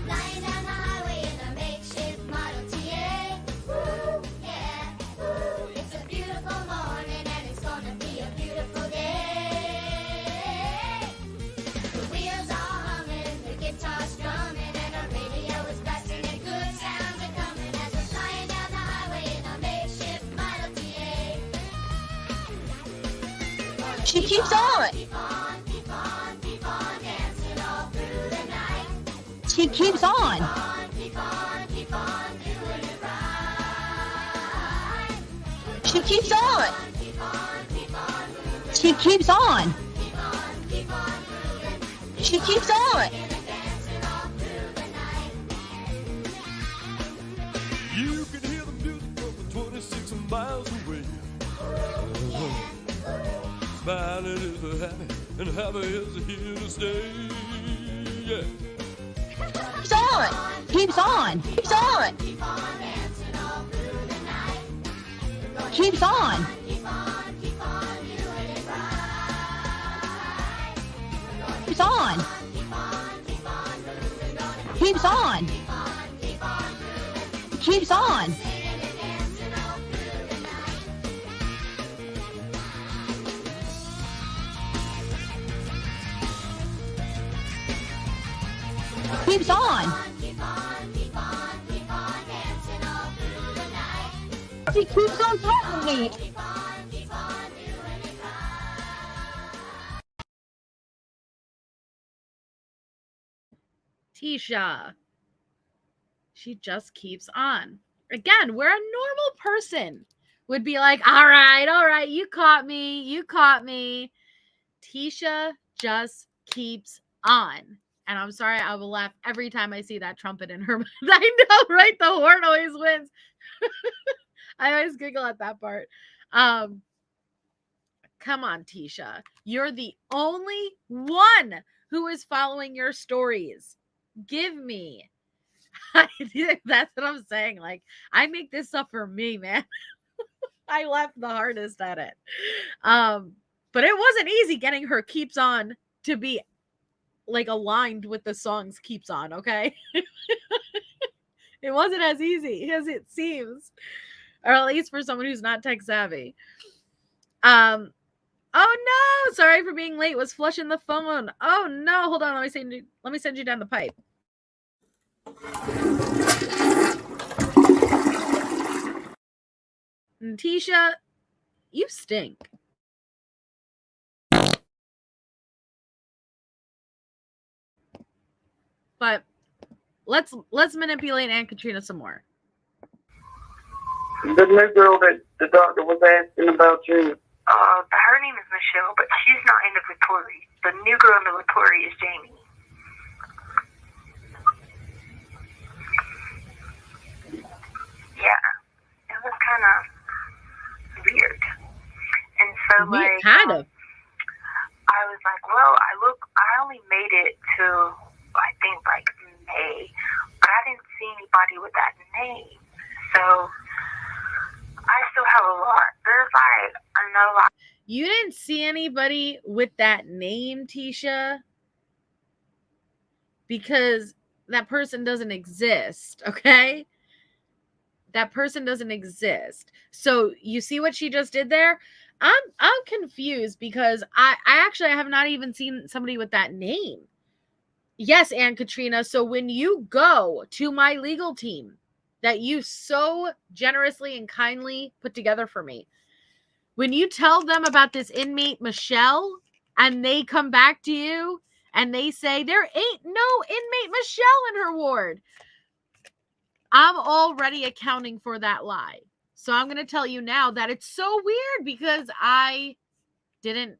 Flying down the highway in a makeshift Model TA. Woo, yeah, woo. It's a beautiful morning and it's gonna be a beautiful day. The wheels are humming, the guitar strumming, and our radio is blasting and good sounds are coming as we're flying down the highway in a makeshift Model TA. She keeps on. Keep on dancing all through the night. She keeps on. Keep on doing it right. She keeps on. Keep on moving. She keeps on. Keep on moving. She keeps on. Dancing all through the night. You can hear the music from 26 miles away. Smiling is happy, and happy is here to stay. Yeah. Keeps on. Keeps on. Keeps on. Keep on dancing all through the night. keeps on. Keeps on. Keeps on. Keeps on. Keeps on. She keeps on talking to me. Tisha. She just keeps on. Again, where a normal person would be like, all right, you caught me. Tisha just keeps on. And I'm sorry, I will laugh every time I see that trumpet in her mouth. I know, right? The horn always wins. I always giggle at that part. Come on, Tisha. You're the only one who is following your stories. Give me. That's what I'm saying. Like, I make this stuff for me, man. I laughed the hardest at it. But it wasn't easy getting her keeps on to be like aligned with the songs keeps on, okay? It wasn't as easy as it seems. Or at least for someone who's not tech savvy. Oh no, sorry for being late. Was flushing the phone. Oh no, hold on. Let me send you down the pipe. Tisha, you stink. But let's manipulate Aunt Katrina some more. The new girl that the doctor was asking about you. Her name is Michelle, but she's not in the Vittori. The new girl in the Vittori is Jamie. Yeah, it was kind of weird. And so, like, kind of. I was like, well, I only made it to, I think, like, May, but I didn't see anybody with that name. So I still have a lot. There's like another lot. You didn't see anybody with that name, Tisha, because that person doesn't exist, okay? That person doesn't exist. So you see what she just did there? I'm confused because I actually have not even seen somebody with that name. Yes, Aunt Katrina. So when you go to my legal team that you so generously and kindly put together for me, when you tell them about this inmate, Michelle, and they come back to you and they say there ain't no inmate Michelle in her ward, I'm already accounting for that lie. So I'm going to tell you now that it's so weird because I didn't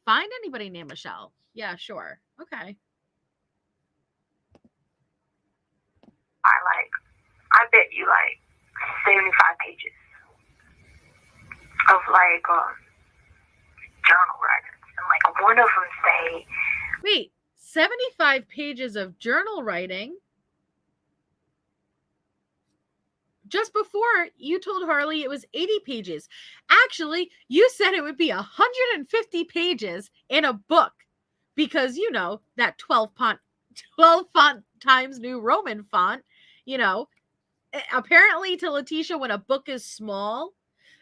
find anybody named Michelle. Yeah, sure. Okay. I bet you like 75 pages of like journal writings, and like one of them say, wait, 75 pages of journal writing? Just before you told Harley it was 80 pages. Actually, you said it would be 150 pages in a book because, you know, that 12 font Times New Roman font, you know, apparently to Leticia, when a book is small,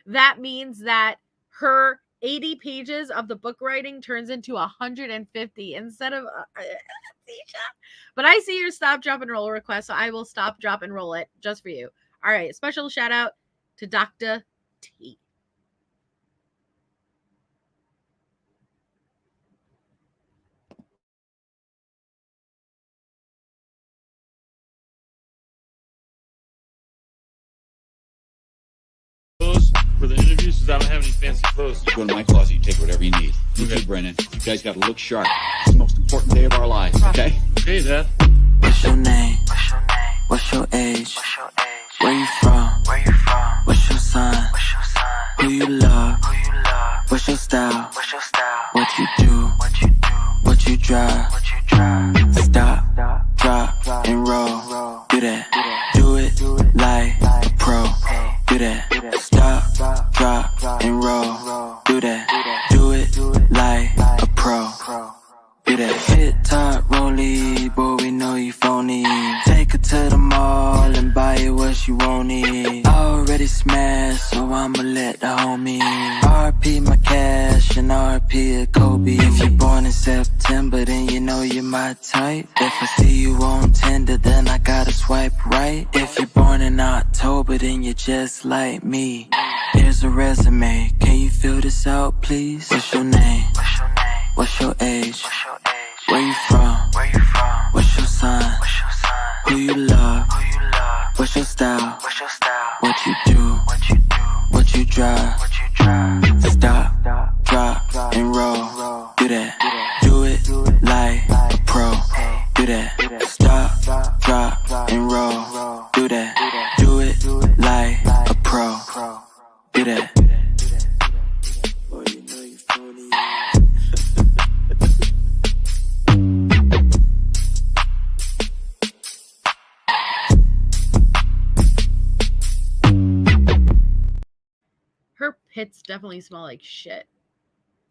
that means that her 80 pages of the book writing turns into 150 instead of but I see your stop, drop, and roll request, so I will stop, drop, and roll it just for you. All right, special shout out to Dr. T. For the interviews, because I don't have any fancy clothes. You go to my closet, you take whatever you need. You too, Brennan. You guys got to look sharp. It's the most important day of our lives, okay? Okay, Dad. What's your name? What's your age? Where you from? What's your sign? Who you love? What's your style? What you do? What you drive? Stop, drop, and roll. Do that. Do it like a pro. Do that. Stop, on me. RP my cash and RP a Kobe. If you're born in September, then you know you're my type. If I see you on Tinder, then I gotta swipe right. If you're born in October, then you're just like me. Here's a resume, can you fill this out, please? What's your name? What's your age? Where you from? What's your sign? Who you love? What's your style? What you do? What you drive? Stop, drop, and roll. Do that. Do it like a pro. Do that. Stop, drop, and roll. Do that. Do it like a pro. Do that. Oh, you know you funny. Her pits definitely smell like shit.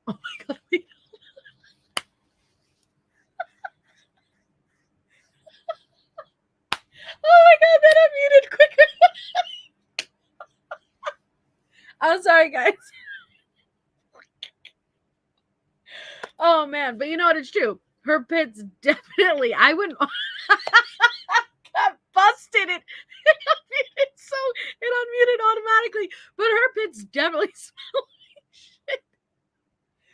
Oh my god. Oh my god, that unmuted quicker. I'm sorry, guys. Oh man, but you know what? It's true. Her pits definitely. I wouldn't. Got busted. It unmuted, so it unmuted automatically. But her pits definitely smell like shit.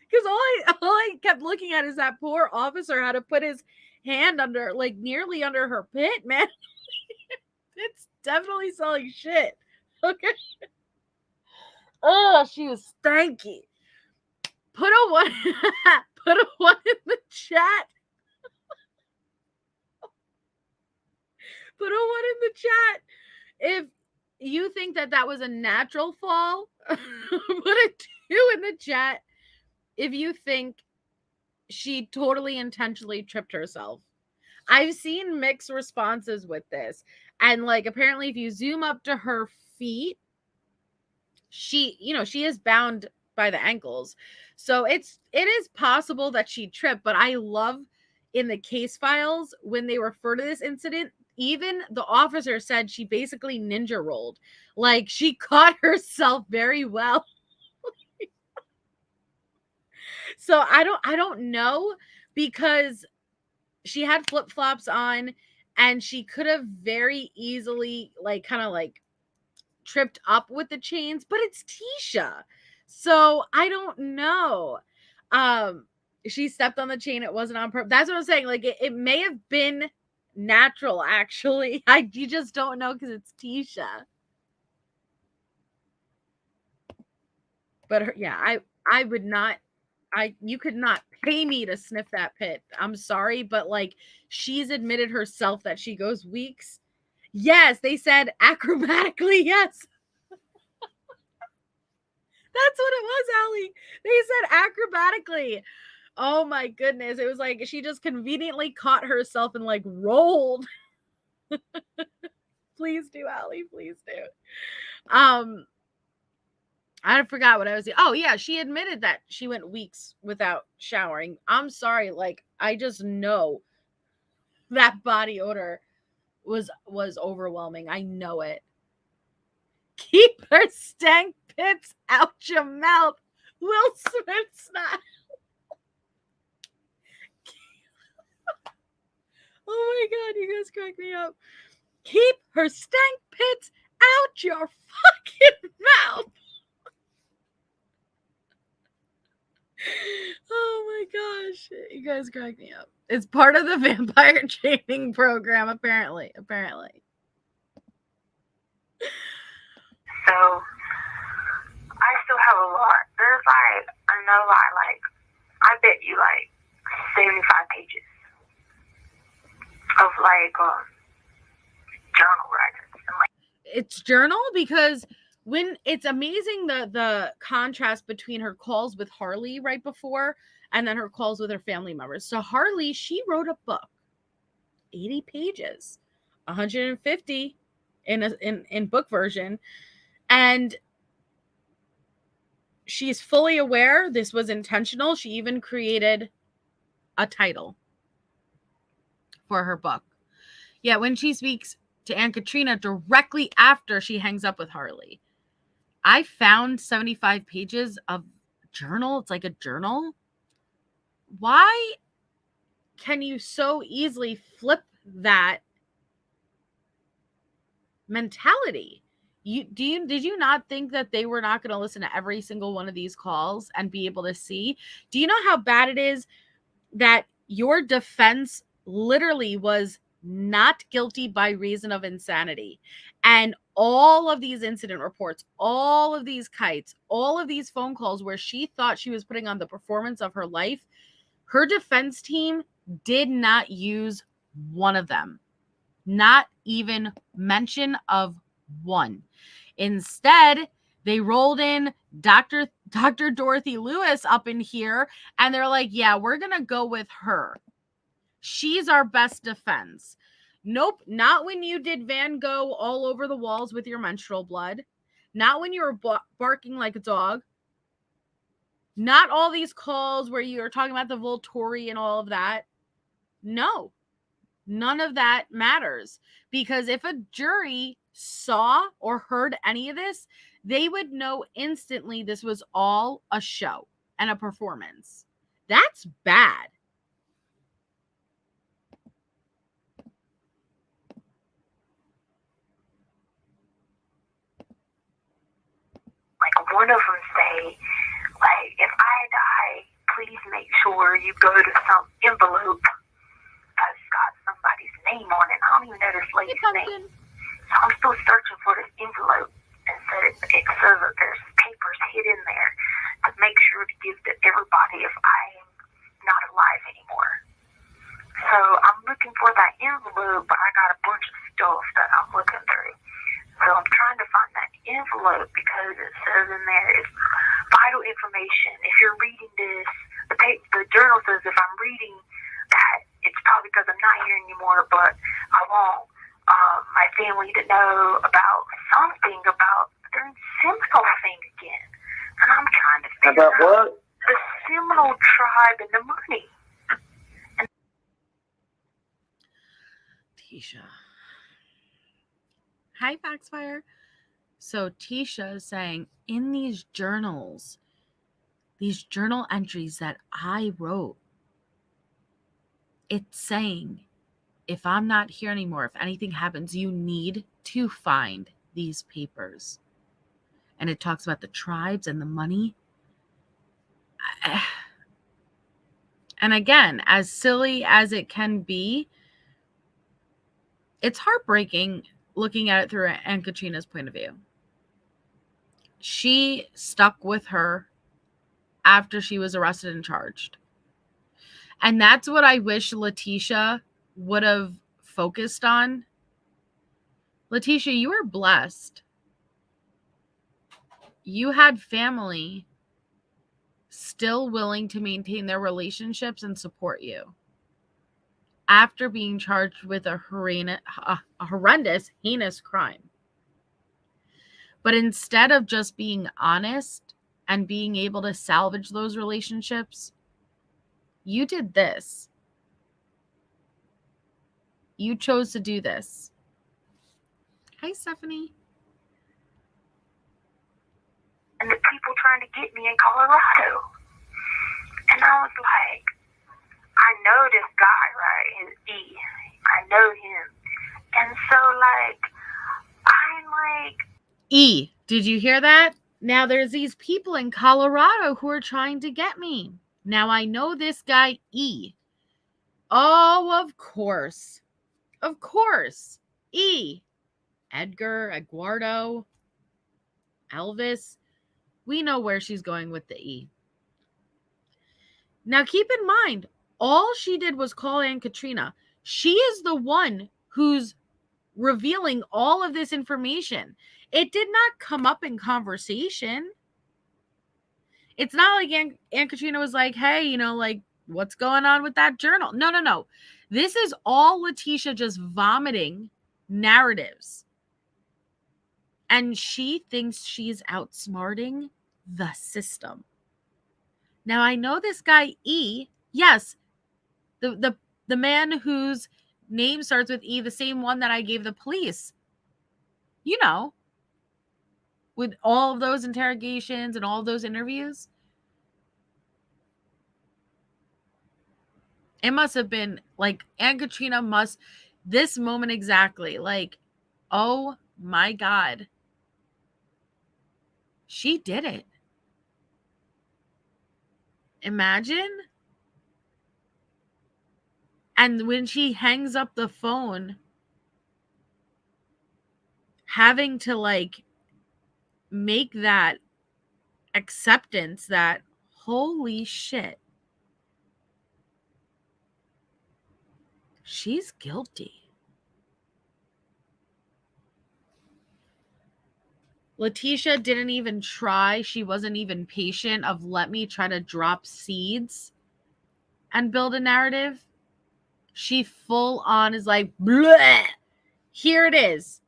Because all I kept looking at is that poor officer had to put his hand under, like, nearly under her pit, man. It's definitely smelling shit. Okay. Oh, she was stanky. Put a one in the chat. Put a 1 in the chat if you think that was a natural fall. Put a 2 in the chat if you think she totally intentionally tripped herself. I've seen mixed responses with this. And like, apparently if you zoom up to her feet, she is bound by the ankles. So it is possible that she tripped, but I love in the case files when they refer to this incident, even the officer said she basically ninja rolled. Like, she caught herself very well. So I don't know, because she had flip-flops on and she could have very easily kind of tripped up with the chains, but it's Tisha. So I don't know. She stepped on the chain. It wasn't on purpose. That's what I'm saying. Like, it may have been natural, actually. You just don't know because it's Tisha. But I would not. You could not pay me to sniff that pit. I'm sorry, but like, she's admitted herself that she goes weeks. Yes, they said acrobatically. Yes. That's what it was, Allie. They said acrobatically. Oh my goodness. It was like she just conveniently caught herself and like rolled. Please do, Allie. Please do. I forgot what I was. Oh yeah, she admitted that she went weeks without showering. I'm sorry, like, I just know that body odor was overwhelming. I know it. Keep her stank pits out your mouth, Will Smith style. Oh my god, you guys crack me up. Keep her stank pits out your fucking mouth. Oh my gosh, you guys crack me up. It's part of the vampire training program, apparently. So I still have a lot. There's like, I know, like I bet you like 75 pages of like journal records. And, like, it's journal, because when it's amazing the contrast between her calls with Harley right before and then her calls with her family members. So Harley, she wrote a book, 80 pages, 150 in book version, and she's fully aware this was intentional. She even created a title for her book. Yeah, when she speaks to Aunt Katrina directly after she hangs up with Harley, I found 75 pages of journal. It's like a journal. Why can you so easily flip that mentality? Did you not think that they were not going to listen to every single one of these calls and be able to see? Do you know how bad it is that your defense literally was not guilty by reason of insanity? And all of these incident reports, all of these kites, all of these phone calls where she thought she was putting on the performance of her life, her defense team did not use one of them. Not even mention of one. Instead, they rolled in Dr. Dorothy Lewis up in here, and they're like, yeah, we're going to go with her. She's our best defense. Nope, not when you did Van Gogh all over the walls with your menstrual blood. Not when you were barking like a dog. Not all these calls where you are talking about the Volturi and all of that. No, none of that matters. Because if a jury saw or heard any of this, they would know instantly this was all a show and a performance. That's bad. Like one of them say, like, if I die, please make sure you go to some envelope that's got somebody's name on it. I don't even know this lady's name. So I'm still searching for this envelope, and so it says that there's papers hid in there to make sure to give to everybody if I am not alive anymore. So I'm looking for that envelope, but I got a bunch of stuff that I'm looking through. So I'm trying to find that envelope because it says in there it's vital information. If you're reading this, the journal says if I'm reading that, it's probably because I'm not here anymore, but I want my family to know about something about the Seminole thing again. And I'm trying to figure out what? The Seminole tribe and the money. Tisha. Hi, Foxfire. So Tisha is saying, in these journals, these journal entries that I wrote, it's saying, if I'm not here anymore, if anything happens, you need to find these papers. And it talks about the tribes and the money. And again, as silly as it can be, it's heartbreaking looking at it through Aunt Katrina's point of view. She stuck with her after she was arrested and charged. And that's what I wish Leticia would have focused on. Leticia, you were blessed. You had family still willing to maintain their relationships and support you after being charged with a horrendous, heinous crime. But instead of just being honest and being able to salvage those relationships, you did this. You chose to do this. Hi, Stephanie. And the people trying to get me in Colorado. And I was like, I know this guy, right? His E. I know him. And so, like, I'm like... E, did you hear that? Now there's these people in Colorado who are trying to get me. Now I know this guy, E. Oh, of course. Of course. E. Edgar, Eduardo, Elvis. We know where she's going with the E. Now keep in mind, all she did was call Aunt Katrina. She is the one who's revealing all of this information. It did not come up in conversation. It's not like Aunt Katrina was like, hey, you know, like, what's going on with that journal? No. This is all Leticia just vomiting narratives. And she thinks she's outsmarting the system. Now, I know this guy, E, yes, the man whose name starts with E, the same one that I gave the police. You know. with all of those interrogations and all of those interviews? It must have been like, Aunt Katrina must, this moment exactly, like, oh my God. She did it. Imagine. And when she hangs up the phone, having to like make that acceptance that, holy shit, she's guilty. Leticia didn't even try. She wasn't even patient of let me try to drop seeds and build a narrative. She full on is like, bleh, here it is.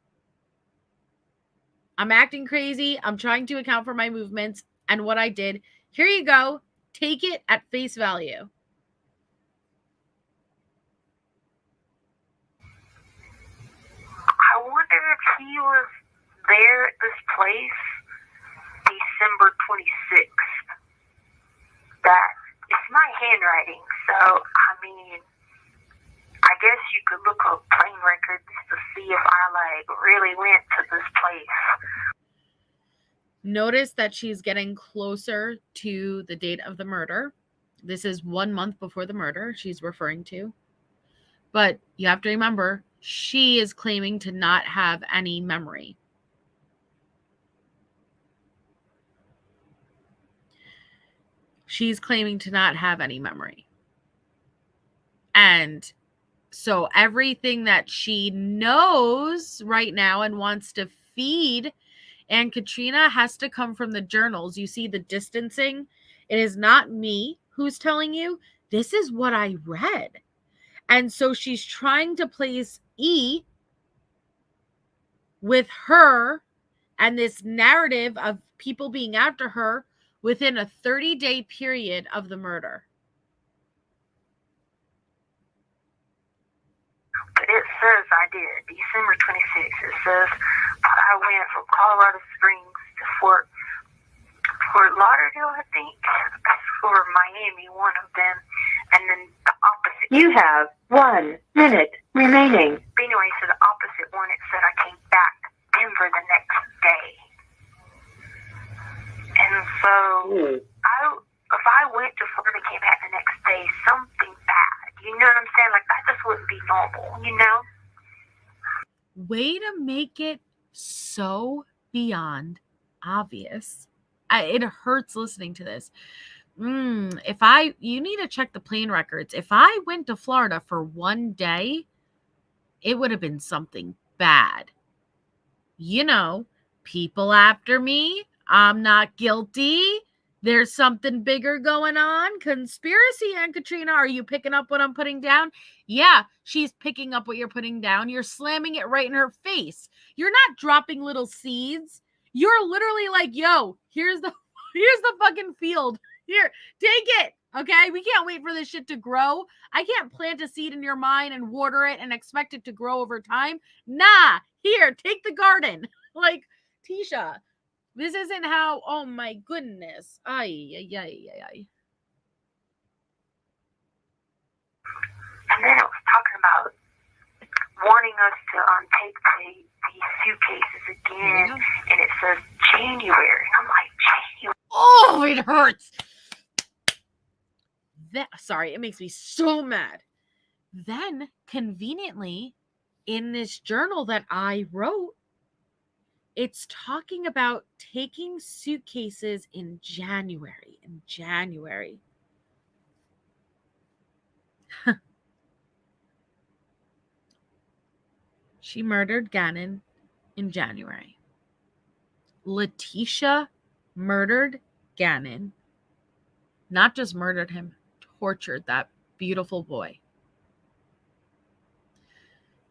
I'm acting crazy. I'm trying to account for my movements and what I did. Here you go. Take it at face value. I wonder if he was there at this place December 26th. That it's my handwriting, so I mean, I guess you could look up plane records to see if I like really went to this place. Notice that she's getting closer to the date of the murder. This is 1 month before the murder she's referring to. But you have to remember, she is claiming to not have any memory. She's claiming to not have any memory. And so everything that she knows right now and wants to feed Aunt Katrina has to come from the journals. You see the distancing? It is not me who's telling you. This is what I read. And so she's trying to place E with her and this narrative of people being after her within a 30-day period of the murder. But it says I did. December 26th. It says I went from Colorado Springs to Fort Lauderdale, I think. Or Miami, one of them. And then the opposite. You have 1 minute remaining. But anyway, so the opposite one, it said I came back to Denver the next day. And so, if I went to Florida and came back the next day, something bad. You know what I'm saying? Like, that just wouldn't be normal, you know? Way to make it so beyond obvious. It hurts listening to this. You need to check the plane records. If I went to Florida for 1 day, it would have been something bad. You know, people after me. I'm not guilty. There's something bigger going on. Conspiracy, Aunt Katrina. Are you picking up what I'm putting down? Yeah, she's picking up what you're putting down. You're slamming it right in her face. You're not dropping little seeds. You're literally like, yo, here's the fucking field. Here, take it. Okay, we can't wait for this shit to grow. I can't plant a seed in your mind and water it and expect it to grow over time. Nah, here, take the garden. Like, Tisha, this isn't how, oh my goodness. Ay. And then it was talking about wanting us to take these suitcases again. Yeah. And it says January. And I'm like, January. Oh, it hurts. Sorry, it makes me so mad. Then, conveniently, in this journal that I wrote, it's talking about taking suitcases in January. She murdered Gannon in January. Leticia murdered Gannon. Not just murdered him, tortured that beautiful boy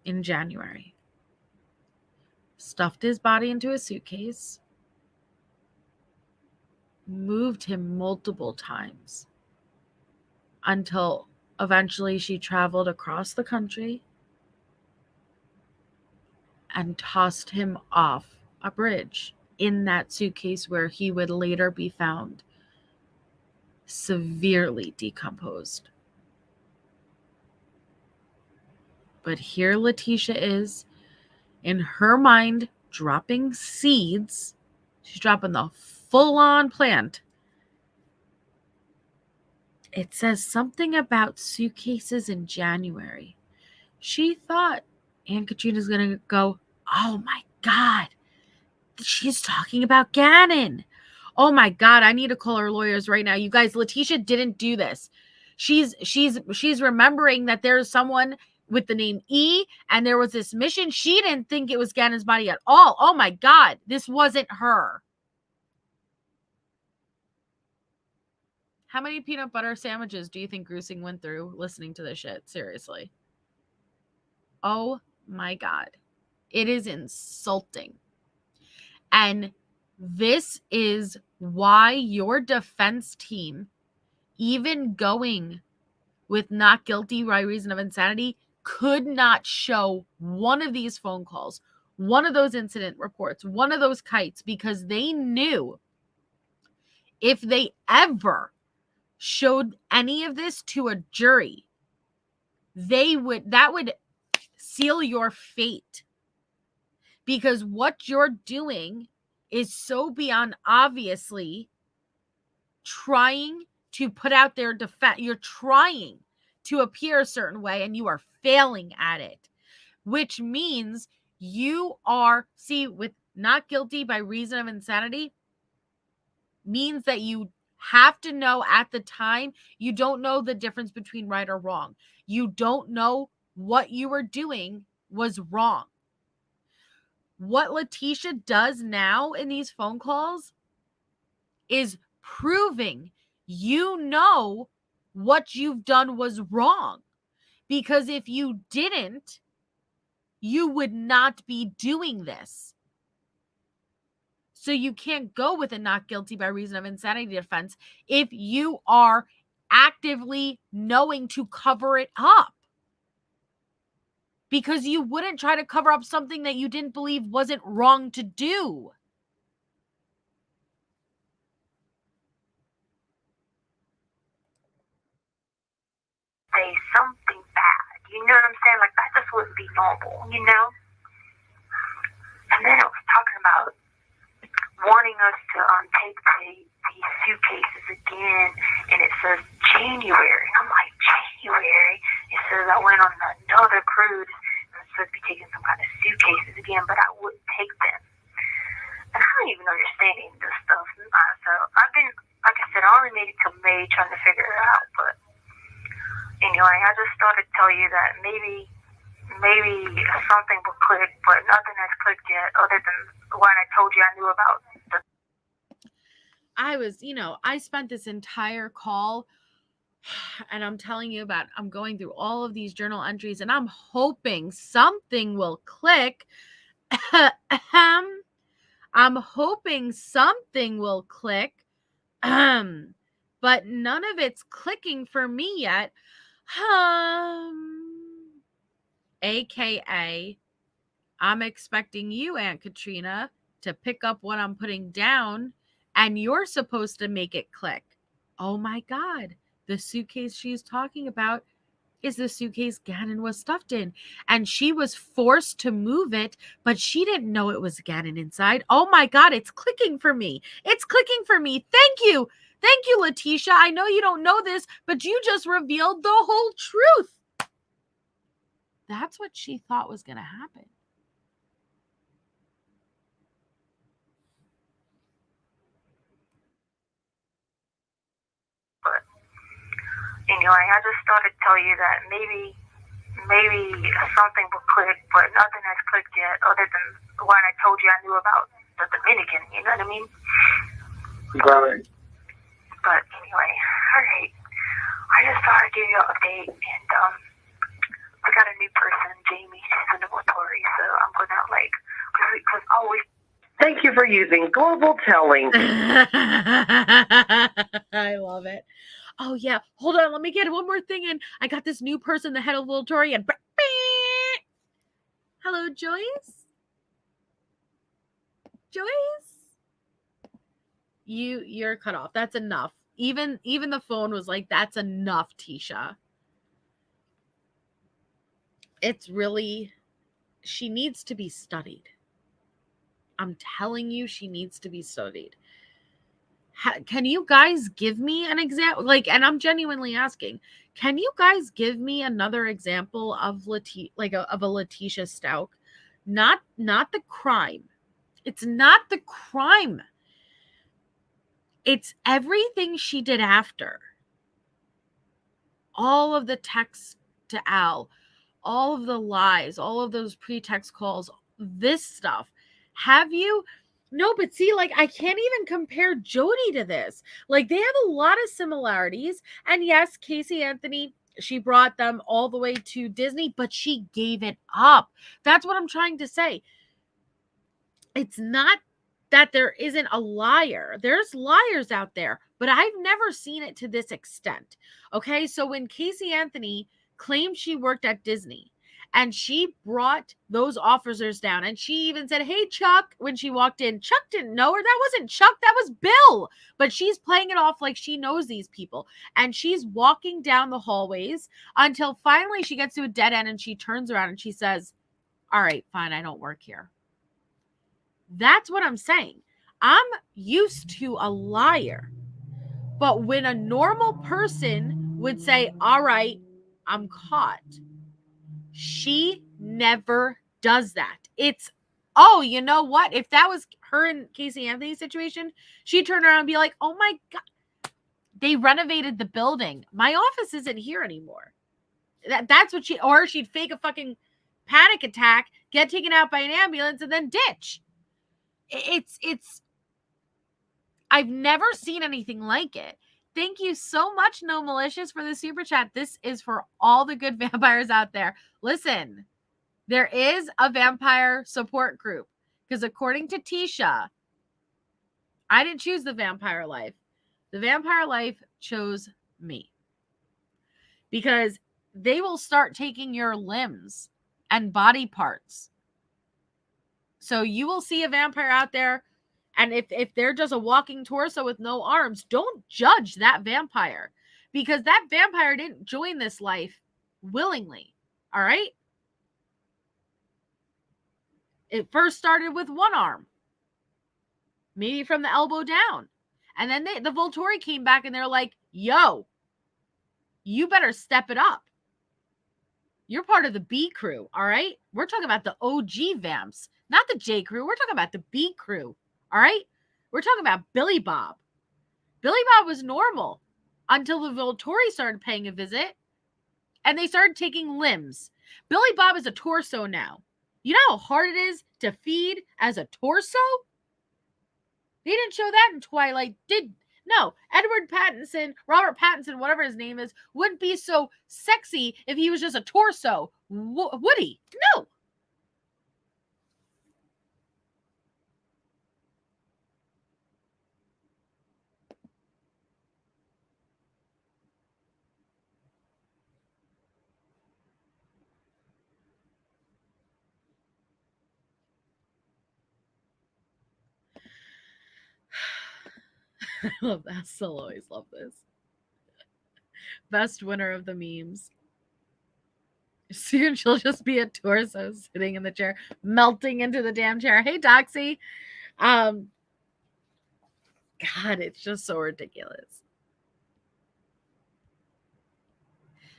in January. Stuffed his body into a suitcase, moved him multiple times until eventually she traveled across the country and tossed him off a bridge in that suitcase where he would later be found severely decomposed. But here Leticia is, in her mind, dropping seeds. She's dropping the full-on plant. It says something about suitcases in January. She thought Aunt Katrina's going to go, oh my God, she's talking about Gannon. Oh my God, I need to call her lawyers right now. You guys, Leticia didn't do this. She's remembering that there's someone with the name E, and there was this mission. She didn't think it was Gannon's body at all. Oh my God, this wasn't her. How many peanut butter sandwiches do you think Grusing went through listening to this shit? Seriously. Oh my God. It is insulting. And this is why your defense team, even going with not guilty by reason of insanity, could not show one of these phone calls, one of those incident reports, one of those kites, because they knew if they ever showed any of this to a jury, that would seal your fate. Because what you're doing is so beyond obviously trying to put out their defense. You're trying to appear a certain way and you are failing at it, which means you are, with not guilty by reason of insanity, means that you have to know at the time, you don't know the difference between right or wrong. You don't know what you were doing was wrong. What Leticia does now in these phone calls is proving you know what you've done was wrong. Because if you didn't, you would not be doing this. So you can't go with a not guilty by reason of insanity defense if you are actively knowing to cover it up. Because you wouldn't try to cover up something that you didn't believe wasn't wrong to do. Say something bad. You know what I'm saying? Like, that just wouldn't be normal, you know? And then it was talking about wanting us to take these suitcases again, and it says January. And I'm like, January? It says I went on another cruise, and it's supposed to be taking some kind of suitcases again, but I wouldn't take them. And I don't even understand this stuff. So I've been, like I said, I only made it till May trying to figure it out, but anyway, I just thought I'd tell you that maybe something will click, but nothing has clicked yet other than what I told you I knew about. I spent this entire call and I'm telling you I'm going through all of these journal entries and I'm hoping something will click. I'm hoping something will click. But none of it's clicking for me yet. AKA, I'm expecting you, Aunt Katrina, to pick up what I'm putting down, and you're supposed to make it click. Oh my God, the suitcase she's talking about is the suitcase Gannon was stuffed in, and she was forced to move it, but she didn't know it was Gannon inside. Oh my God, it's clicking for me. It's clicking for me. Thank you. Thank you, Leticia. I know you don't know this, but you just revealed the whole truth. That's what she thought was going to happen. But anyway, I just thought I'd tell you that maybe something will click, but nothing has clicked yet other than what I told you I knew about the Dominican, you know what I mean? Right. But anyway, all right. I just thought I'd give you an update, and I got a new person, Jamie. She's in the military, so I'm going out because always. Thank you for using global telling. I love it. Oh yeah, hold on. Let me get one more thing in. I got this new person, the head of military, and hello, Joyce. Joyce. You're cut off. That's enough. Even the phone was like, that's enough, Tisha. It's really, she needs to be studied. I'm telling you, she needs to be studied. Can you guys give me an example? Like, and I'm genuinely asking, can you guys give me another example of of a Leticia Stauch? Not the crime. It's not the crime. It's everything she did after. All of the texts to Al, all of the lies, all of those pretext calls, this stuff. Have you? No, but see, like, I can't even compare Jody to this. Like, they have a lot of similarities. And yes, Casey Anthony, she brought them all the way to Disney, but she gave it up. That's what I'm trying to say. It's not that there isn't a liar. There's liars out there, but I've never seen it to this extent. Okay, so when Casey Anthony claimed she worked at Disney and she brought those officers down, and she even said, "Hey, Chuck," when she walked in. Chuck didn't know her. That wasn't Chuck, that was Bill. But she's playing it off like she knows these people, and she's walking down the hallways until finally she gets to a dead end and she turns around and she says, "All right, fine, I don't work here." That's what I'm saying. I'm used to a liar. But when a normal person would say, "All right, I'm caught," she never does that. It's, oh, you know what? If that was her and Casey Anthony's situation, she'd turn around and be like, "Oh my God, they renovated the building. My office isn't here anymore." That's what or she'd fake a fucking panic attack, get taken out by an ambulance, and then ditch. It's I've never seen anything like it. Thank you so much, No Malicious, for the super chat. This is for all the good vampires out there. Listen, there is a vampire support group because according to Tisha, I didn't choose the vampire life. The vampire life chose me because they will start taking your limbs and body parts. So you will see a vampire out there, and if they're just a walking torso with no arms, don't judge that vampire because that vampire didn't join this life willingly. All right? It first started with one arm, maybe from the elbow down. And then the Volturi came back and they're like, "Yo, you better step it up. You're part of the B crew, all right? We're talking about the OG vamps, not the J crew. We're talking about the B crew, all right? We're talking about Billy Bob. Billy Bob was normal until the Volturi started paying a visit and they started taking limbs. Billy Bob is a torso now. You know how hard it is to feed as a torso? They didn't show that in Twilight, no, Robert Pattinson, whatever his name is, wouldn't be so sexy if he was just a torso. Would he? No. I love that. Still always love this. Best winner of the memes. Soon she'll just be a torso sitting in the chair, melting into the damn chair. Hey, Doxy. God, it's just so ridiculous.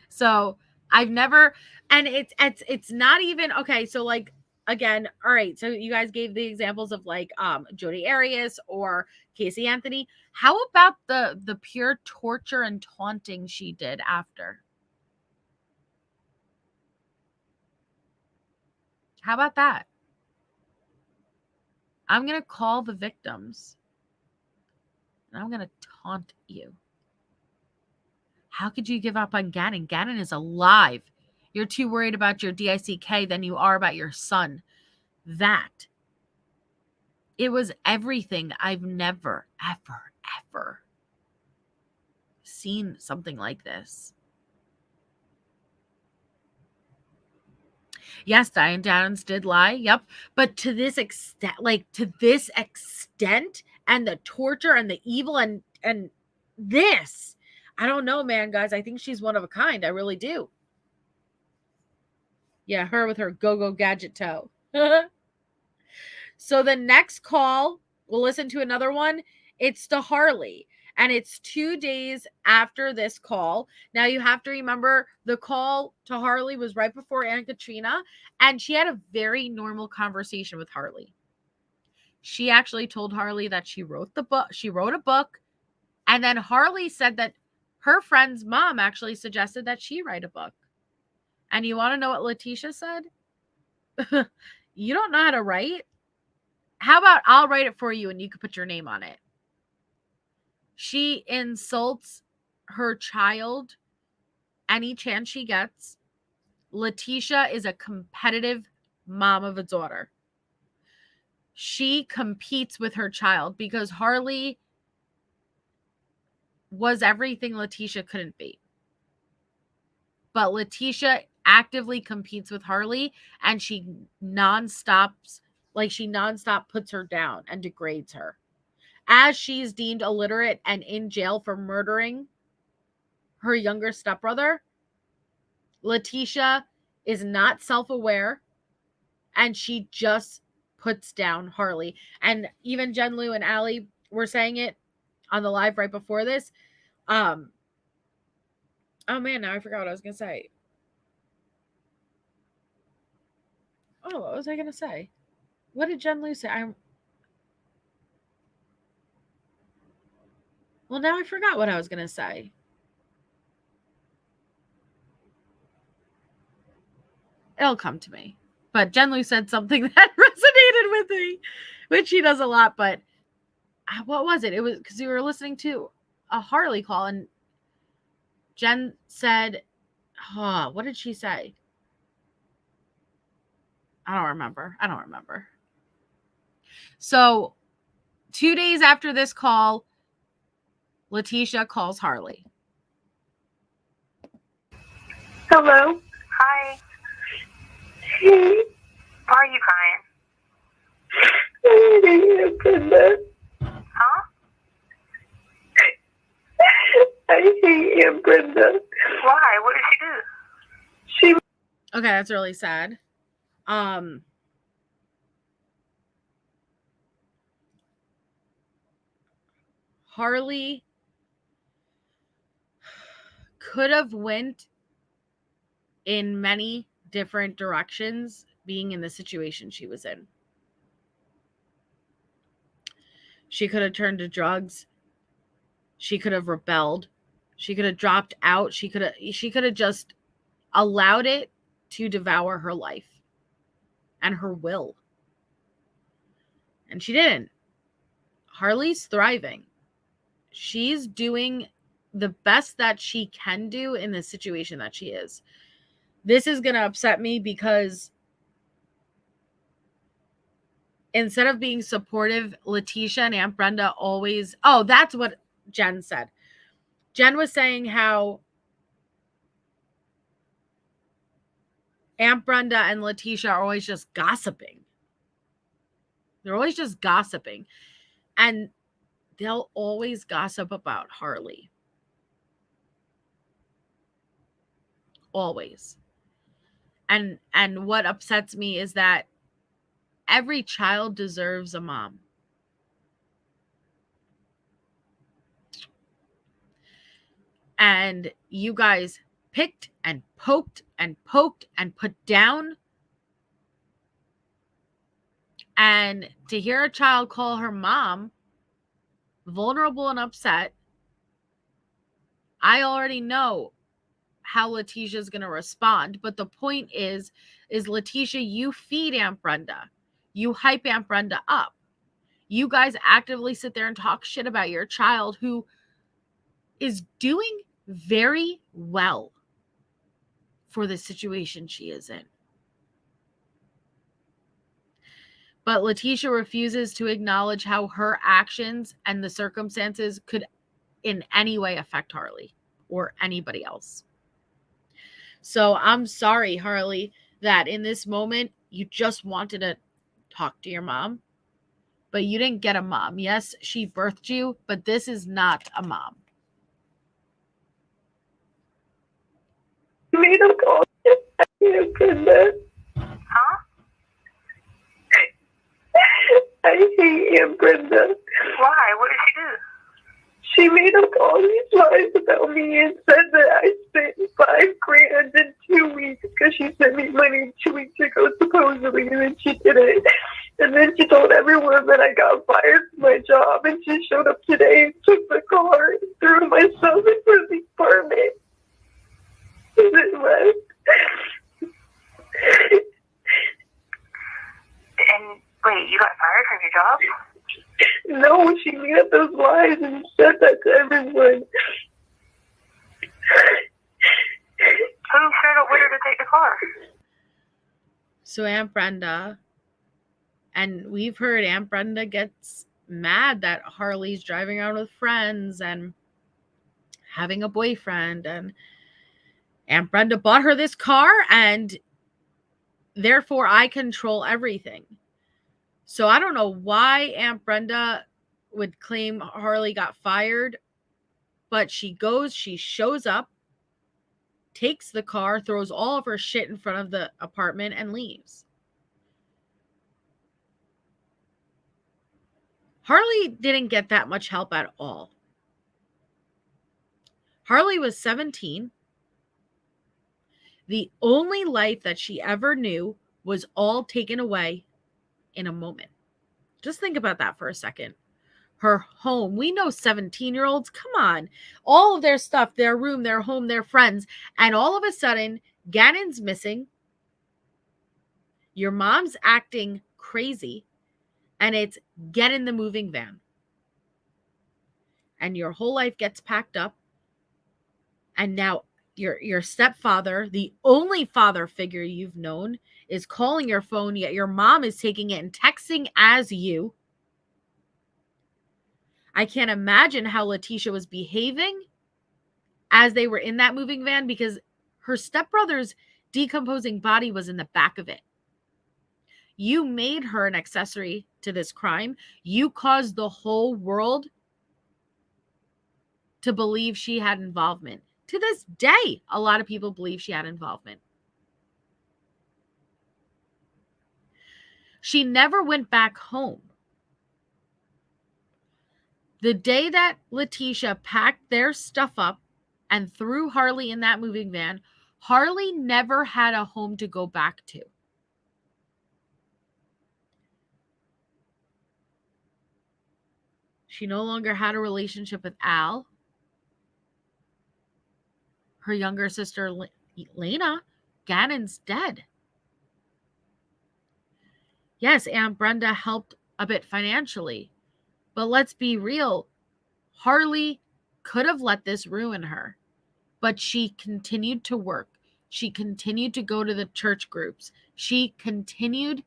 So I've never, and it's not even okay. So like, again, all right. So you guys gave the examples of like Jodi Arias or Casey Anthony. How about the pure torture and taunting she did after? How about that? I'm going to call the victims and I'm going to taunt you. How could you give up on Gannon? Gannon is alive. You're too worried about your DICK than you are about your son. That. It was everything. I've never, ever seen something like this. Yes, Diane Downs did lie. Yep. But to this extent, and the torture and the evil and this. I don't know, man, guys. I think she's one of a kind. I really do. Yeah, her with her go-go gadget toe. So the next call, we'll listen to another one. It's to Harley. And it's 2 days after this call. Now you have to remember the call to Harley was right before Aunt Katrina. And she had a very normal conversation with Harley. She actually told Harley that she wrote the book. She wrote a book. And then Harley said that her friend's mom actually suggested that she write a book. And you want to know what Leticia said? You don't know how to write? How about I'll write it for you and you can put your name on it? She insults her child any chance she gets. Leticia is a competitive mom of a daughter. She competes with her child because Harley was everything Leticia couldn't be. But Leticia actively competes with Harley, and she nonstop puts her down and degrades her. As she's deemed illiterate and in jail for murdering her younger stepbrother, Leticia is not self-aware, and she just puts down Harley. And even Jen Lou and Allie were saying it on the live right before this. Oh man, now I forgot what I was gonna say. Oh, what was I gonna say? What did Jen Lou say? Well, now I forgot what I was gonna say. It'll come to me. But Jen Lou said something that resonated with me, which she does a lot. But what was it? It was because we were listening to a Harley call, and Jen said, what did she say? I don't remember. So 2 days after this call, Leticia calls Harley. Hello. Hi. Hey. Why are you crying? Huh? I hate Aunt Brenda. Why? What did she do? Okay, that's really sad. Harley could have went in many different directions being in the situation she was in. She could have turned to drugs. She could have rebelled. She could have dropped out. She could have just allowed it to devour her life and her will. And she didn't. Harley's thriving. She's doing the best that she can do in the situation that she is. This is going to upset me because instead of being supportive, Leticia and Aunt Brenda always... Oh, that's what Jen said. Jen was saying how Aunt Brenda and Leticia are always just gossiping. They're always just gossiping. And they'll always gossip about Harley. Always. And what upsets me is that every child deserves a mom. And you guys picked and poked and put down. And to hear a child call her mom vulnerable and upset, I already know how Leticia is going to respond. But the point is Leticia, you feed Aunt Brenda. You hype Aunt Brenda up. You guys actively sit there and talk shit about your child who is doing very well for the situation she is in. But Leticia refuses to acknowledge how her actions and the circumstances could in any way affect Harley or anybody else. So I'm sorry, Harley, that in this moment you just wanted to talk to your mom. but you didn't get a mom. Yes, she birthed you, but this is not a mom. She made him call me. I hate Brenda. Huh? I hate Aunt Brenda. Why? What did she do? She made up all these lies about me and said that I spent $5,000 in 2 weeks because she sent me money 2 weeks ago, supposedly, and then she didn't. And then she told everyone that I got fired from my job, and she showed up today and took the car and threw myself in front of the apartment. And then left. And wait, you got fired from your job? No, she made up those lies and said that to everyone. Who showed up with her to take the car? So Aunt Brenda, and we've heard Aunt Brenda gets mad that Harley's driving around with friends and having a boyfriend, and Aunt Brenda bought her this car, and therefore I control everything. So I don't know why Aunt Brenda would claim Harley got fired, but she shows up, takes the car, throws all of her shit in front of the apartment, and leaves. Harley didn't get that much help at all. Harley was 17. The only life that she ever knew was all taken away in a moment. Just think about that for a second. Her home. We know 17-year-olds. Come on. All of their stuff, their room, their home, their friends. And all of a sudden, Gannon's missing. Your mom's acting crazy. And it's get in the moving van. And your whole life gets packed up. And now your stepfather, the only father figure you've known, is calling your phone, yet your mom is taking it and texting as you. I can't imagine how Leticia was behaving as they were in that moving van, because her stepbrother's decomposing body was in the back of it. You made her an accessory to this crime. You caused the whole world to believe she had involvement. To this day, a lot of people believe she had involvement. She never went back home. The day that Leticia packed their stuff up and threw Harley in that moving van, Harley never had a home to go back to. She no longer had a relationship with Al. Her younger sister, Lena, Gannon's dead. Yes, Aunt Brenda helped a bit financially. But let's be real. Harley could have let this ruin her. But she continued to work. She continued to go to the church groups. She continued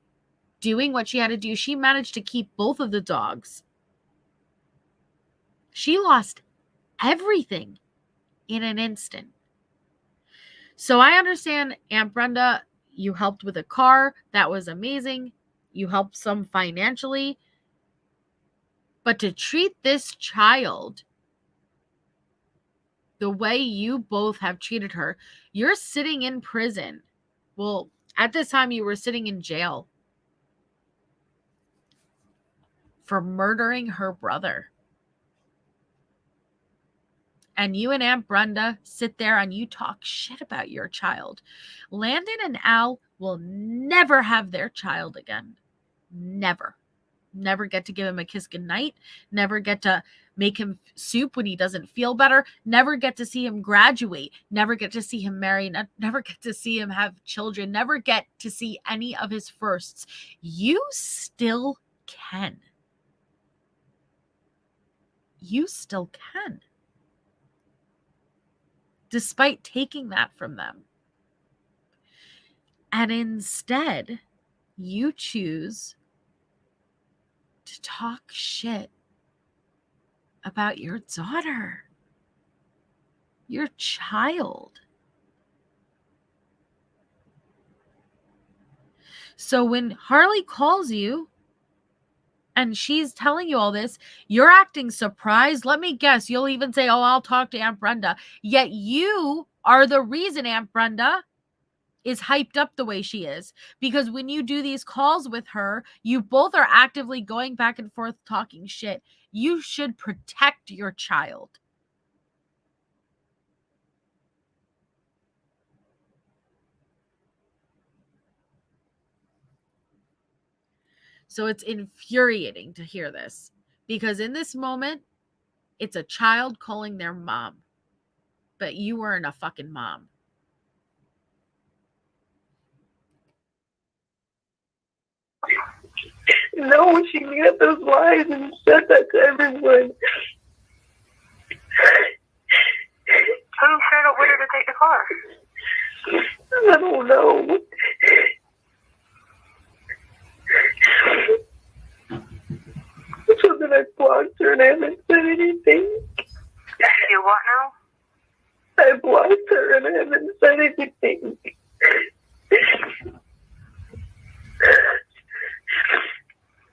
doing what she had to do. She managed to keep both of the dogs. She lost everything in an instant. So I understand, Aunt Brenda, you helped with a car. That was amazing. You helped some financially. But to treat this child the way you both have treated her, you're sitting in prison. Well, at this time, you were sitting in jail for murdering her brother. And you and Aunt Brenda sit there and you talk shit about your child. Landon and Al will never have their child again. Never. Never get to give him a kiss goodnight. Never get to make him soup when he doesn't feel better. Never get to see him graduate. Never get to see him marry. Never get to see him have children. Never get to see any of his firsts. You still can. You still can. Despite taking that from them. And instead, you choose to talk shit about your daughter, your child. So when Harley calls you and she's telling you all this, you're acting surprised. Let me guess, you'll even say, oh, I'll talk to Aunt Brenda. Yet you are the reason Aunt Brenda is hyped up the way she is. Because when you do these calls with her, you both are actively going back and forth talking shit. You should protect your child. So it's infuriating to hear this, because in this moment, it's a child calling their mom, but you weren't a fucking mom. No, she made up those lies and said that to everyone. Who said it with her to take the car? I don't know. So then I blocked her and I haven't said anything. You what now? I blocked her and I haven't said anything.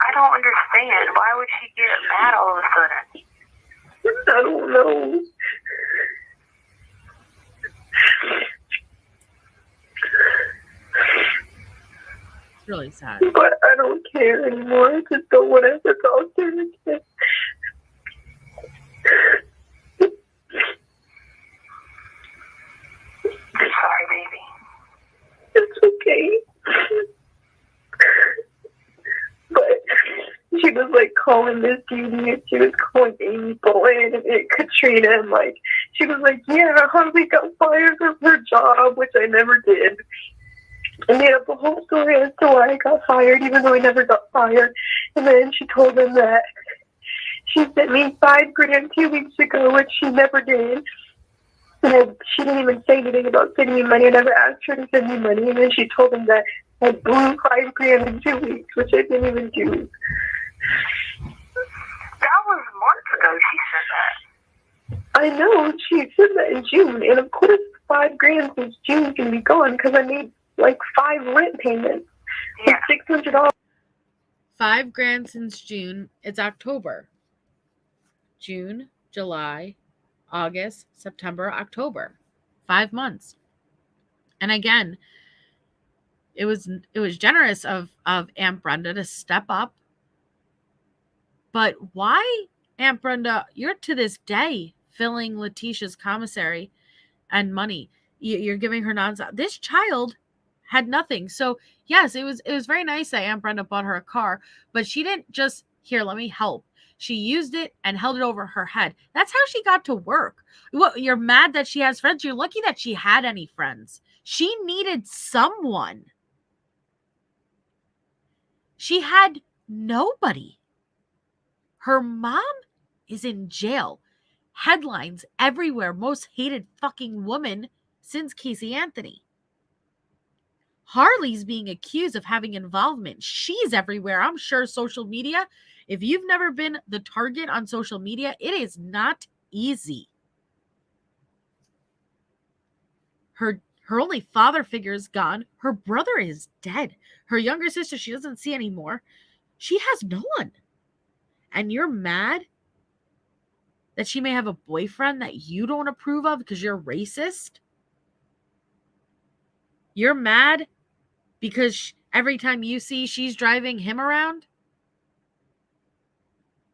I don't understand. Why would she get mad all of a sudden? I don't know. It's really sad. But I don't care anymore. I just don't want to have to talk to her again. I'm sorry, baby. It's okay. But she was like calling Miss Judy and she was calling Amy Bowen and Katrina and like she was like, yeah, Harley got fired from her job, which I never did. And made up a whole story as to why I got fired, even though I never got fired. And then she told them that she sent me $5,000 2 weeks ago, which she never did. And she didn't even say anything about sending me money. I never asked her to send me money. And then she told them that I blew $5,000 in 2 weeks, which I didn't even do. That was months ago she said that. I know. She said that in June. And of course, $5,000 since June can be gone because I made like 5 rent payments. Yeah. $600. $5,000 since June. It's October. June, July, August, September, October. 5 months. And again, it was generous of Aunt Brenda to step up. But why, Aunt Brenda, you're to this day filling Leticia's commissary and money. You're giving her nonstop. This child had nothing. So yes, it was very nice that Aunt Brenda bought her a car, but she didn't just, here, let me help. She used it and held it over her head. That's how she got to work. What, you're mad that she has friends? You're lucky that she had any friends. She needed someone. She had nobody. Her mom is in jail. Headlines everywhere. Most hated fucking woman since Casey Anthony. Harley's being accused of having involvement. She's everywhere. I'm sure social media, if you've never been the target on social media, it is not easy. Her only father figure is gone. Her brother is dead. Her younger sister she doesn't see anymore. She has no one. And you're mad that she may have a boyfriend that you don't approve of because you're racist? You're mad because every time you see she's driving him around?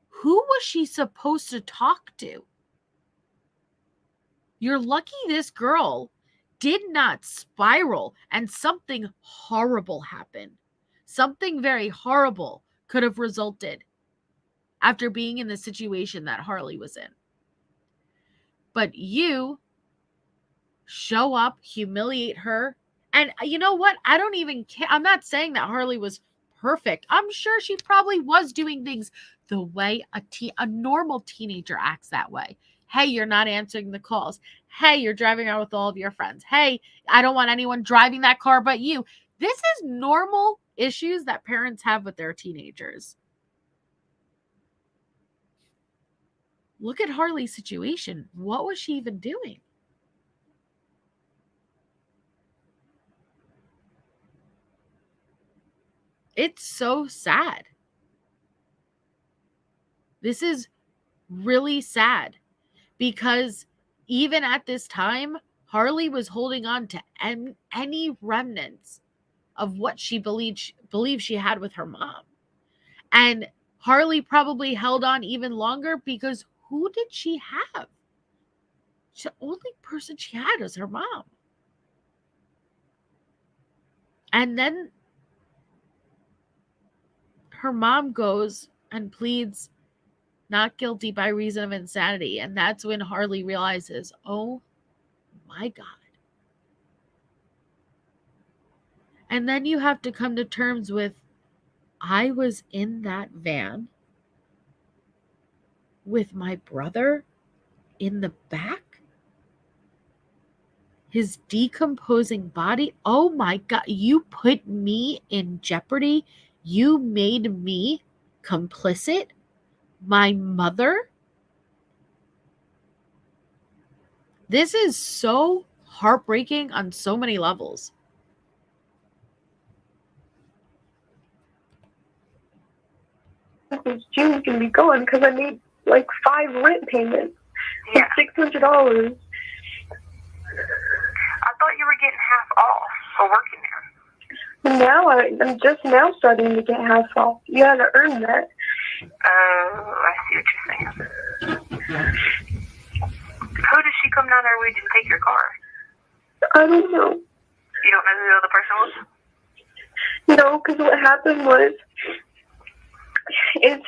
Who was she supposed to talk to? You're lucky this girl did not spiral and something horrible happened. Something very horrible could have resulted after being in the situation that Harley was in. But you show up, humiliate her, and you know what? I don't even care. I'm not saying that Harley was perfect. I'm sure she probably was doing things the way a normal teenager acts that way. Hey, you're not answering the calls. Hey, you're driving out with all of your friends. Hey, I don't want anyone driving that car but you. This is normal issues that parents have with their teenagers. Look at Harley's situation. What was she even doing? It's so sad. This is really sad because even at this time, Harley was holding on to any remnants of what she believed she had with her mom. And Harley probably held on even longer because who did she have? The only person she had was her mom. And then her mom goes and pleads not guilty by reason of insanity. And that's when Harley realizes, oh my God. And then you have to come to terms with, I was in that van with my brother in the back. His decomposing body. Oh my God. You put me in jeopardy. You made me complicit. My mother. This is so heartbreaking on so many levels. June's gonna be gone because I made like 5 rent payments. Yeah. $600. I thought you were getting half off for working there. Now I'm just now starting to get half off. You had to earn that. Oh, I see what you're saying. Who did she come down there with and take your car? I don't know. You don't know who the other person was? No, because what happened was,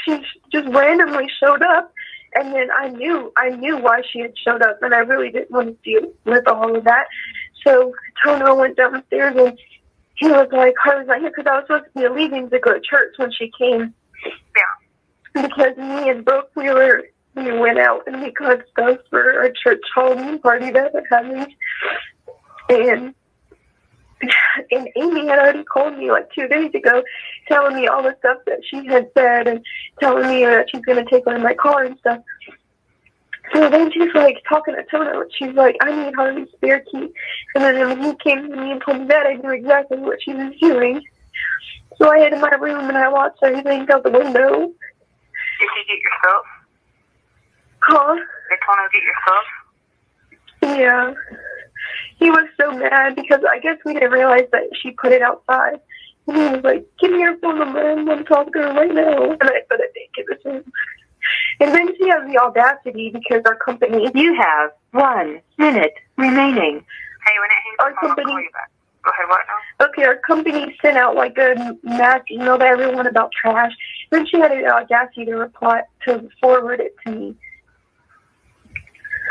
she just randomly showed up, and then I knew why she had showed up, and I really didn't want to deal with all of that. So Tono went downstairs, and he was like, Harley's not here, because I was supposed to be leaving to go to church when she came. Yeah. Because me and Brooke, we went out and we got stuff for our church Halloween party that we're having, and Amy had already called me like 2 days ago telling me all the stuff that she had said and telling me that she's going to take away my car and stuff. So then she's like talking to Tono, and she's like, I need Harley's spare key. And then when he came to me and told me that, I knew exactly what she was doing. So I hid in my room and I watched everything out the window. Did you get your stuff? Huh? Did Tono get your stuff? Yeah. He was so mad because I guess we didn't realize that she put it outside. And he was like, give me your phone number, I'm going to talk to her right now. And I said I didn't give it to him. And then she has the audacity because our company... You have 1 minute remaining. Hey, when it hangs up, I'll call you back. Go ahead, what now? Okay, our company sent out like a mass email to everyone about trash. Then she had the audacity to forward it to me.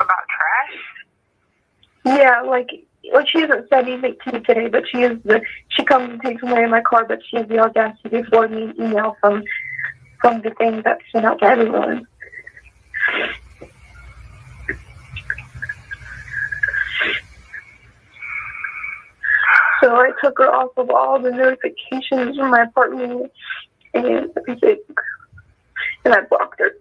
About trash? Yeah, like she hasn't said anything to me today, but she comes and takes away my car, but she has the audacity to forward me an email from the thing that's sent out to everyone. So I took her off of all the notifications from my apartment and everything, and I blocked her.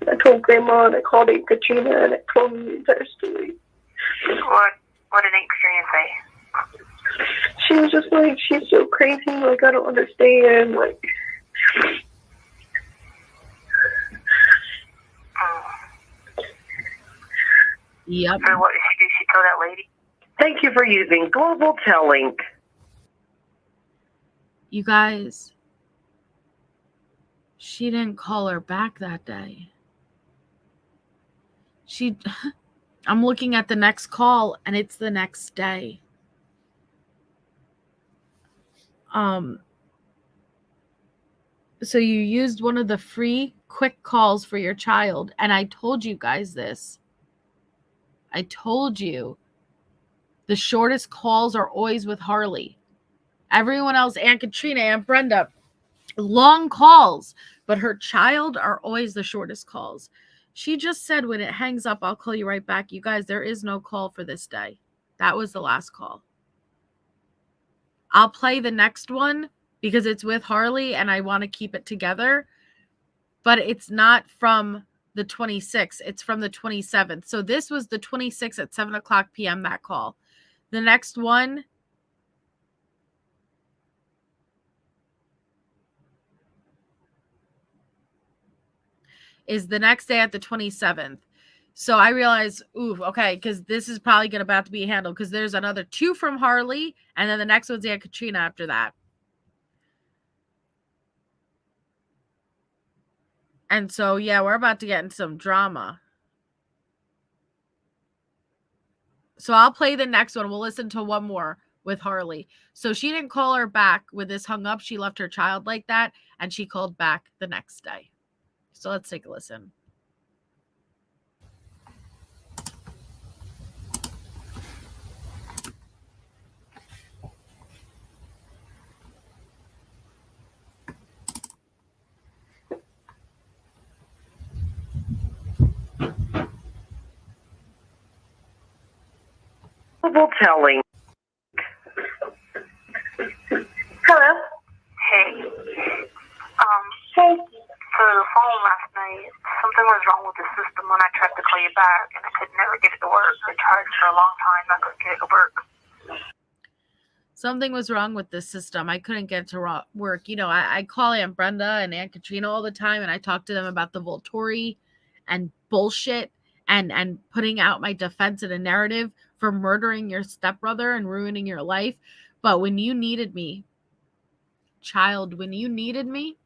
I told Grandma, and I called Aunt Katrina, and I told me the entire story. What did Aunt Katrina say? She was just like, she's so crazy, like, I don't understand, like... Yep. So what did she do? She told that lady? Thank you for using Global Tellink. You guys, she didn't call her back that day. I'm looking at the next call and it's the next day. So you used one of the free quick calls for your child, and I told you guys this. I told you the shortest calls are always with Harley. Everyone else, Aunt Katrina, Aunt Brenda, long calls, but her child are always the shortest calls. She just said, when it hangs up, I'll call you right back. You guys, there is no call for this day. That was the last call. I'll play the next one because it's with Harley and I want to keep it together. But it's not from the 26th. It's from the 27th. So this was the 26th at 7 o'clock p.m., that call. The next one is the next day at the 27th. So I realized, ooh, okay, because this is probably about to be handled because there's another 2 from Harley, and then the next one's Aunt Katrina after that. And so, yeah, we're about to get in some drama. So I'll play the next one. We'll listen to one more with Harley. So she didn't call her back when this hung up. She left her child like that, and she called back the next day. So let's take a listen. Telling. Hello. Hey. Hey. So the phone last night, something was wrong with the system when I tried to call you back, and I could never get it to work. I tried for a long time, I couldn't get it to work. Something was wrong with the system. I couldn't get it to work. You know, I call Aunt Brenda and Aunt Katrina all the time, and I talk to them about the Volturi and bullshit and putting out my defense in a narrative for murdering your stepbrother and ruining your life. But when you needed me, child, when you needed me,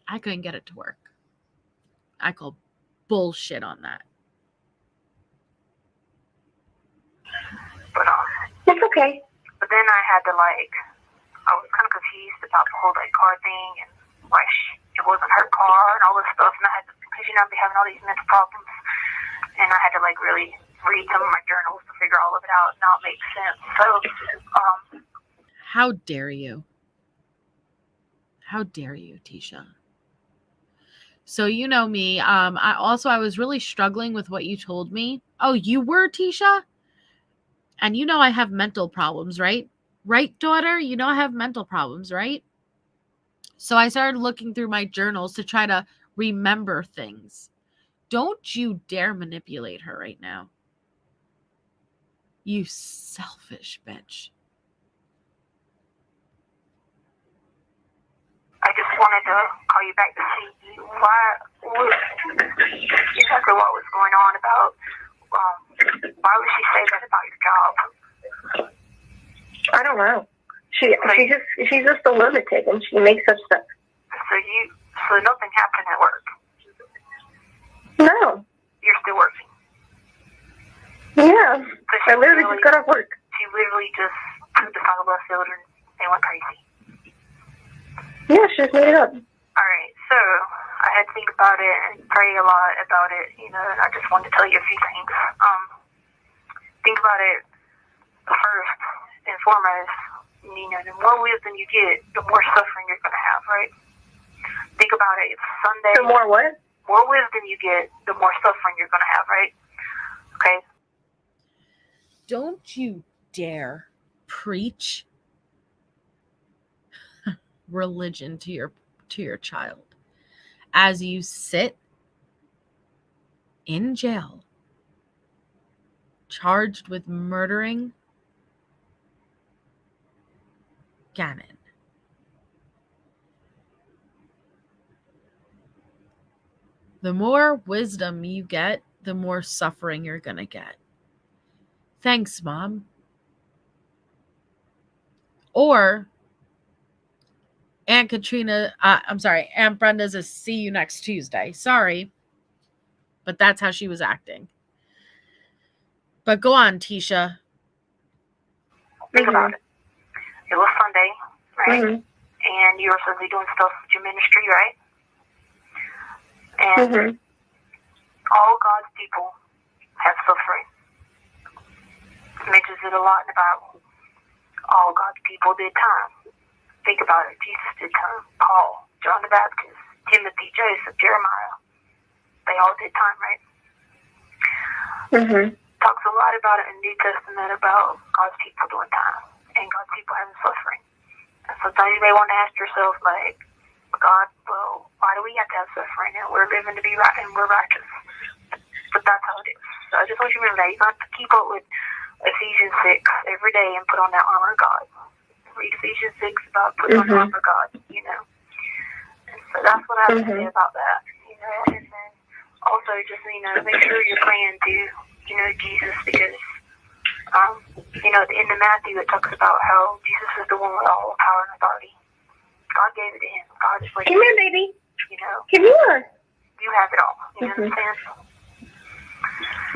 I couldn't get it to work. I call bullshit on that. But it's okay. But then I had to I was kind of confused about the whole car thing and why it wasn't her car and all this stuff, and I had to, because I'd be having all these mental problems, and I had to really read some of my journals to figure all of it out, and now it makes sense. So, how dare you? How dare you, Tisha? So you know me. I was really struggling with what you told me. Oh, you were, Tisha? And you know I have mental problems, right? Right, daughter? You know I have mental problems, right? So I started looking through my journals to try to remember things. Don't you dare manipulate her right now. You selfish bitch. I just wanted to call you back to see exactly what was going on about, why would she say that about your job? I don't know. She's just a lunatic, and she makes up stuff. So nothing happened at work? No. You're still working? Yeah. I literally just got off work. She literally just put the side of left field and went crazy. Yeah, she just made it up. Alright, so I had to think about it and pray a lot about it, and I just wanted to tell you a few things. Think about it first and foremost. The more wisdom you get, the more suffering you're going to have, right? Think about it. It's Sunday. The more what? More wisdom you get, the more suffering you're going to have, right? Okay? Don't you dare preach religion to your child as you sit in jail charged with murdering Gannon. The more wisdom you get, the more suffering you're going to get. Thanks, Mom. Or Aunt Brenda's a see you next Tuesday. Sorry. But that's how she was acting. But go on, Tisha. Think about it. It was Sunday, right? Mm-hmm. And you were supposed to be doing stuff with your ministry, right? And all God's people have suffering. It mentions it a lot about all God's people did time. Think about it. Jesus did time. Paul, John the Baptist, Timothy, Joseph, Jeremiah. They all did time, right? Talks a lot about it in the New Testament about God's people doing time and God's people having suffering. And sometimes you may want to ask yourself, God, well, why do we have to have suffering? And we're living to be right and we're righteous. But that's how it is. So I just want you to remember that. You have to keep up with Ephesians 6 every day and put on that armor of God. Read Ephesians 6 about putting on the armor of God, And so that's what I have to say about that, And then also just, make sure you're praying to, Jesus, because, at the end of Matthew, it talks about how Jesus is the one with all the power and authority. God gave it to him. God is like, come here, baby. Come here. You have it all. You understand?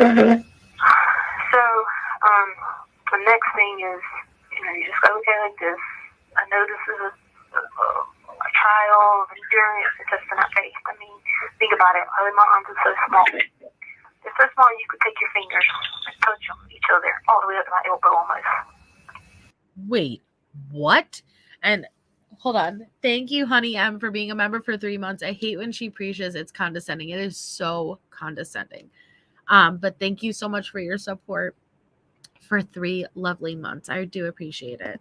Mm-hmm. So, the next thing is, you just gotta look at it like this. I know this is a trial of endurance and testing our faith. Think about it. My arms are so small. They're so small you could take your fingers and touch them, each other, all the way up to my elbow almost. Wait, what? And hold on. Thank you, Honey M, for being a member for 3 months. I hate when she preaches. It's condescending. It is so condescending. But thank you so much for your support for 3 lovely months. I do appreciate it.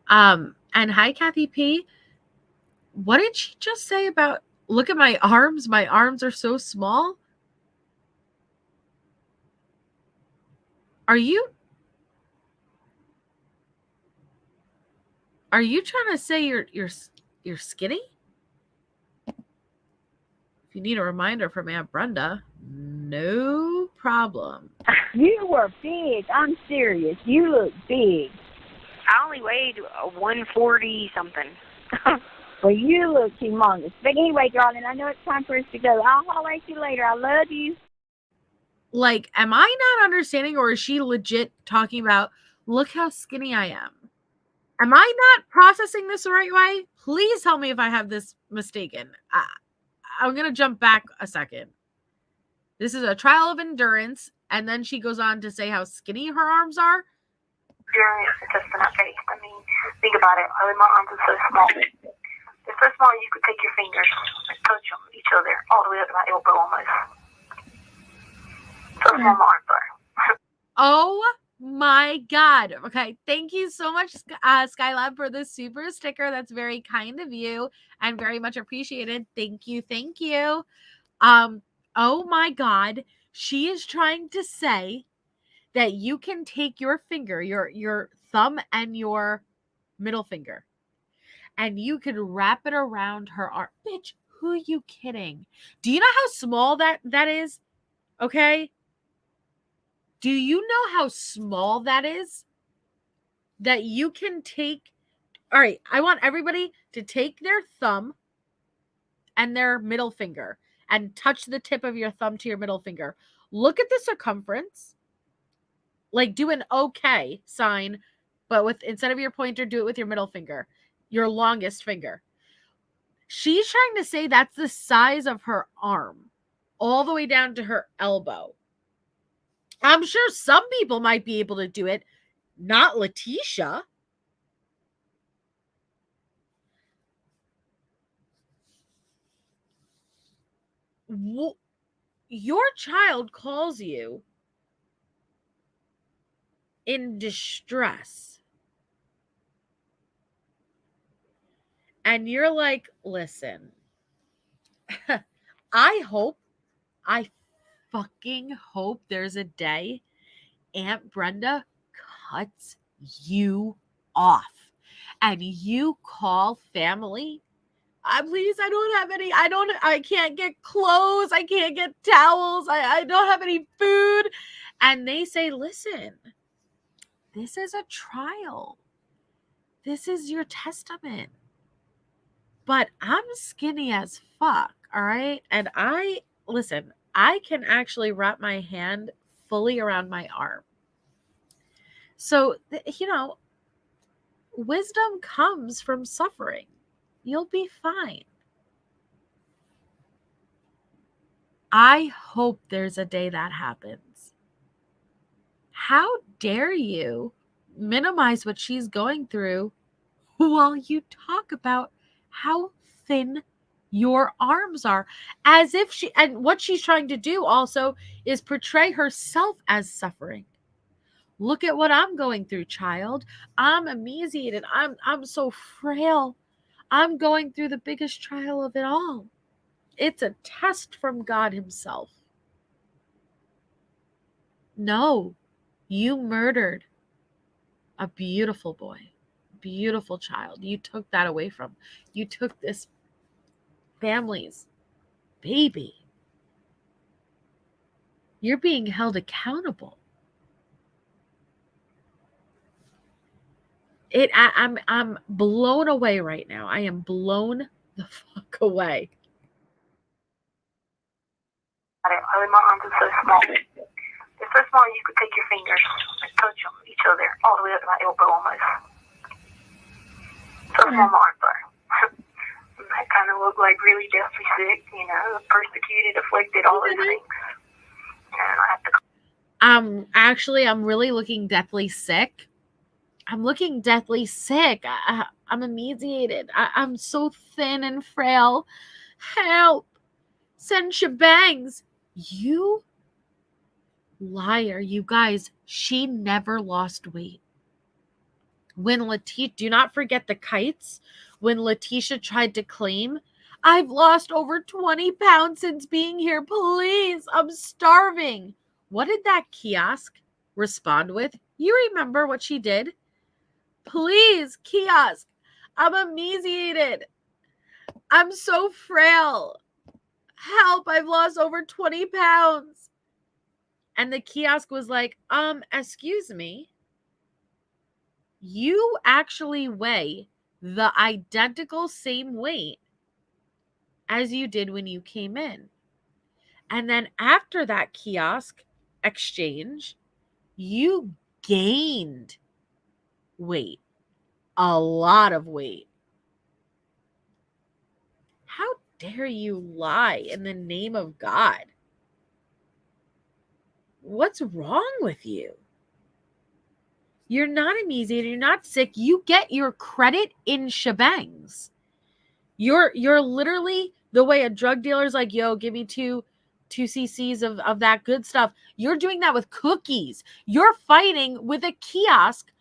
And hi, Kathy P. What did she just say about, look at my arms? My arms are so small. Are you trying to say you're skinny? If you need a reminder from Aunt Brenda, no problem. You were big. I'm serious. You look big. I only weighed 140 something. Well, you look humongous. But anyway, darling, I know it's time for us to go. I'll holler at you later. I love you. Like, am I not understanding, or is she legit talking about, look how skinny I am? Am I not processing this the right way? Please tell me if I have this mistaken. I'm going to jump back a second. This is a trial of endurance, and then she goes on to say how skinny her arms are. Endurance and testing our faith. Think about it. My arms are so small. They're so small you could take your fingers and touch them, each other, all the way up to my elbow almost. So small my arms are. Oh my God. Okay. Thank you so much, Skylab, for the super sticker. That's very kind of you and very much appreciated. Thank you. Thank you. Oh my God. She is trying to say that you can take your finger, your thumb and your middle finger, and you could wrap it around her arm. Bitch, who are you kidding? Do you know how small that is? Okay. Do you know how small that is? That you can take. All right. I want everybody to take their thumb and their middle finger and touch the tip of your thumb to your middle finger. Look at the circumference. Like, do an okay sign, but with, instead of your pointer, do it with your middle finger, your longest finger. She's trying to say that's the size of her arm, all the way down to her elbow. I'm sure some people might be able to do it. Not Leticia. Your child calls you in distress. And you're like, listen, I fucking hope there's a day Aunt Brenda cuts you off and you call family. Please, I can't get clothes. I can't get towels. I don't have any food. And they say, listen, this is a trial. This is your testament. But I'm skinny as fuck, all right? And I can actually wrap my hand fully around my arm. So, wisdom comes from suffering. You'll be fine. I hope there's a day that happens. How dare you minimize what she's going through while you talk about how thin your arms are, as if and what she's trying to do also is portray herself as suffering. Look at what I'm going through, child. I'm emaciated. I'm so frail. I'm going through the biggest trial of it all. It's a test from God himself. No, you murdered a beautiful boy, beautiful child. You took that away from. You took this family's baby. You're being held accountable. I'm blown away right now. I am blown the fuck away. My arms are so small. They're so small you could take your fingers and touch them, each other, all the way up to my elbow almost. So small my arms are. I kind of look like really deathly sick, you know, persecuted, afflicted, all those things. And I have to. I'm really looking deathly sick. I'm looking deathly sick. I'm emaciated. I'm so thin and frail. Help. Send shebangs. You liar. You guys, she never lost weight. When Leticia, do not forget the kites. When Leticia tried to claim, I've lost over 20 pounds since being here. Please, I'm starving. What did that kiosk respond with? You remember what she did? Please, kiosk, I'm emaciated. I'm so frail. Help, I've lost over 20 pounds. And the kiosk was like, excuse me. You actually weigh the identical same weight as you did when you came in. And then after that kiosk exchange, you gained weight, a lot of weight. How dare you lie in the name of God? What's wrong with you? You're not emaciated. You're not sick. You get your credit in shebangs. You're literally the way a drug dealer's like, yo, give me two cc's of that good stuff. You're doing that with cookies. You're fighting with a kiosk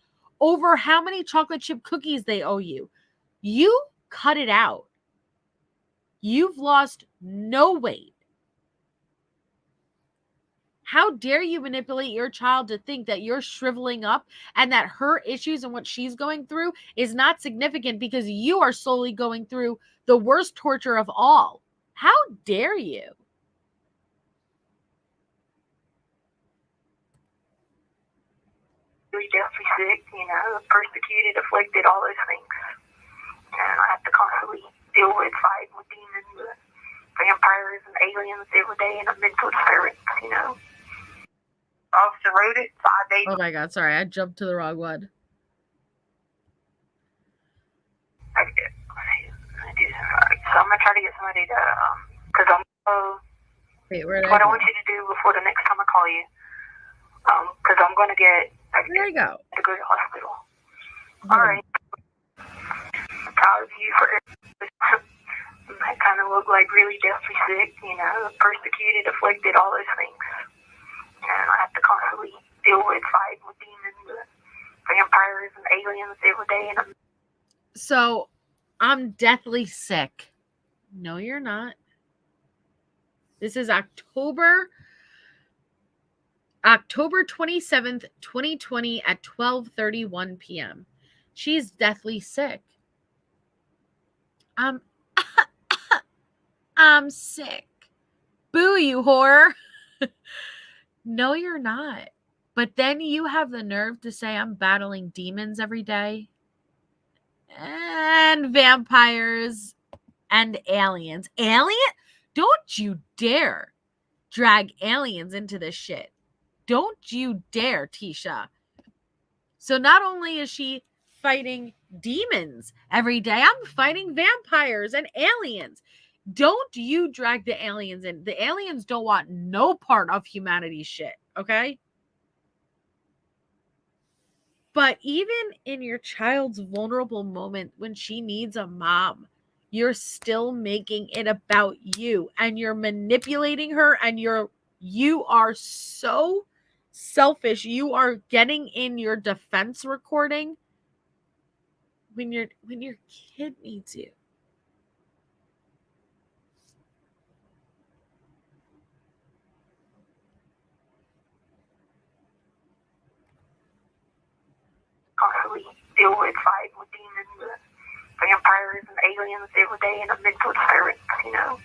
over how many chocolate chip cookies they owe you. You cut it out. You've lost no weight. How dare you manipulate your child to think that you're shriveling up and that her issues and what she's going through is not significant because you are solely going through the worst torture of all? How dare you? Really deathly sick, you know, persecuted, afflicted, all those things. And I have to constantly deal with fighting with demons, vampires, and aliens every day in a mental disturbance, you know. Officer wrote it 5 days. Oh my God, sorry, I jumped to the wrong one. So I'm gonna try to get somebody to, because I'm. Wait, where what I want you to do before the next time I call you, because I'm gonna get. There you go. To go to the hospital. All right. I'm proud of you for it. I kind of look like really deathly sick, you know, persecuted, afflicted, all those things. And I have to constantly deal with fighting with demons, vampires, and aliens every day. And so I'm deathly sick. No, you're not. This is October 27th, 2020 at 12:31 p.m. She's deathly sick. I'm sick. Boo, you whore. No, you're not. But then you have the nerve to say I'm battling demons every day and vampires and aliens. Alien? Don't you dare drag aliens into this shit. Don't you dare, Tisha. So not only is she fighting demons every day, I'm fighting vampires and aliens. Don't you drag the aliens in. The aliens don't want no part of humanity's shit, okay? But even in your child's vulnerable moment when she needs a mom, you're still making it about you and you're manipulating her and you are so selfish. You are getting in your defense recording when your kid needs you. constantly deal with fighting with demons, vampires, and aliens every day in a mental disturbance, you know.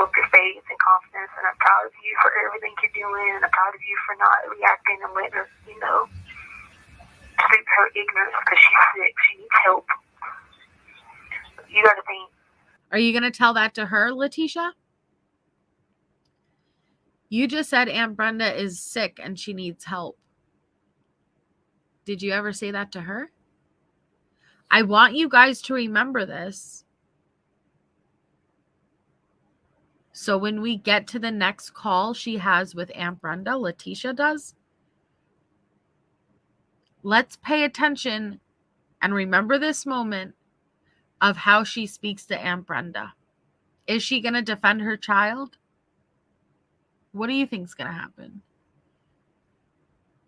up your faith and confidence, and I'm proud of you for everything you're doing, and I'm proud of you for not reacting and letting her, treat her ignorance because she's sick. She needs help. You got to think. Are you going to tell that to her, Leticia? You just said Aunt Brenda is sick and she needs help. Did you ever say that to her? I want you guys to remember this. So when we get to the next call she has with Aunt Brenda, Leticia does, let's pay attention and remember this moment of how she speaks to Aunt Brenda. Is she going to defend her child? What do you think is going to happen?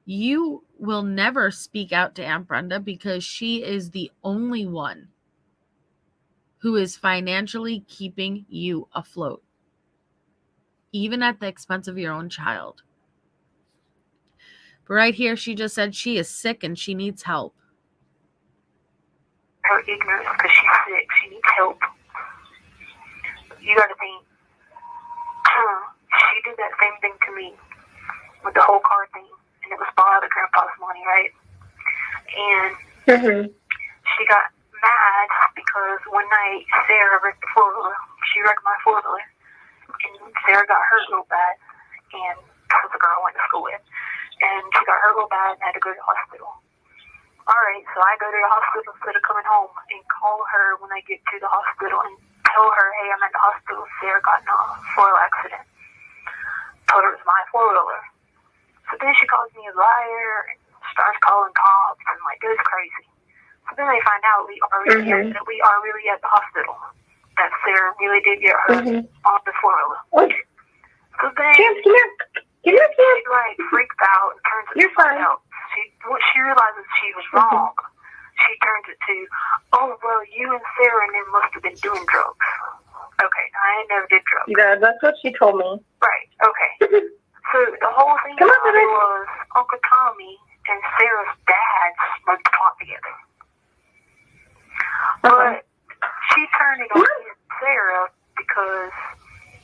You will never speak out to Aunt Brenda because she is the only one who is financially keeping you afloat, even at the expense of your own child. But right here, she just said she is sick and she needs help. Her ignorance because she's sick. She needs help. You got to think. She did that same thing to me with the whole car thing, and it was borrowed of Grandpa's money, right? And she got mad because one night Sarah wrecked the four-wheeler. She wrecked my four-wheeler, and Sarah got hurt real bad, and that was the girl I went to school with, and she got hurt real bad and had to go to the hospital. All right, so I go to the hospital instead of coming home and call her when I get to the hospital and tell her, hey, I'm at the hospital. Sarah got in a four-wheel accident. Told her it was my four-wheeler. So then she calls me a liar and starts calling cops and goes crazy. So then they find out we are really at the hospital. That Sarah really did get hurt on the four-wheeler. So then she freaked out and turns it out. Once she realizes she was wrong, she turns it to, oh, well, you and Sarah and them must have been doing drugs. Okay, I never did drugs. Yeah, that's what she told me. Right, okay. So the whole thing was Uncle Tommy and Sarah's dad smoked pot together. But she turned it on Sarah because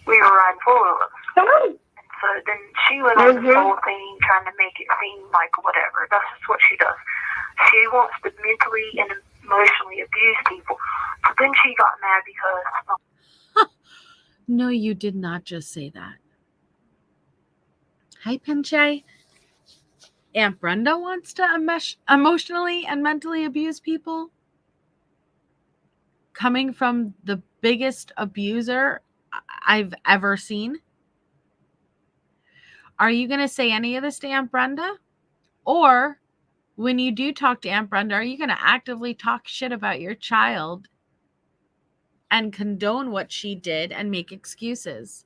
we were riding four-wheelers. So then she went on this whole thing trying to make it seem like whatever. That's just what she does. She wants to mentally and emotionally abuse people. So then she got mad because... No, you did not just say that. Hi, Pinche. Aunt Brenda wants to emotionally and mentally abuse people? Coming from the biggest abuser I've ever seen? Are you going to say any of this to Aunt Brenda? Or when you do talk to Aunt Brenda, are you going to actively talk shit about your child and condone what she did and make excuses?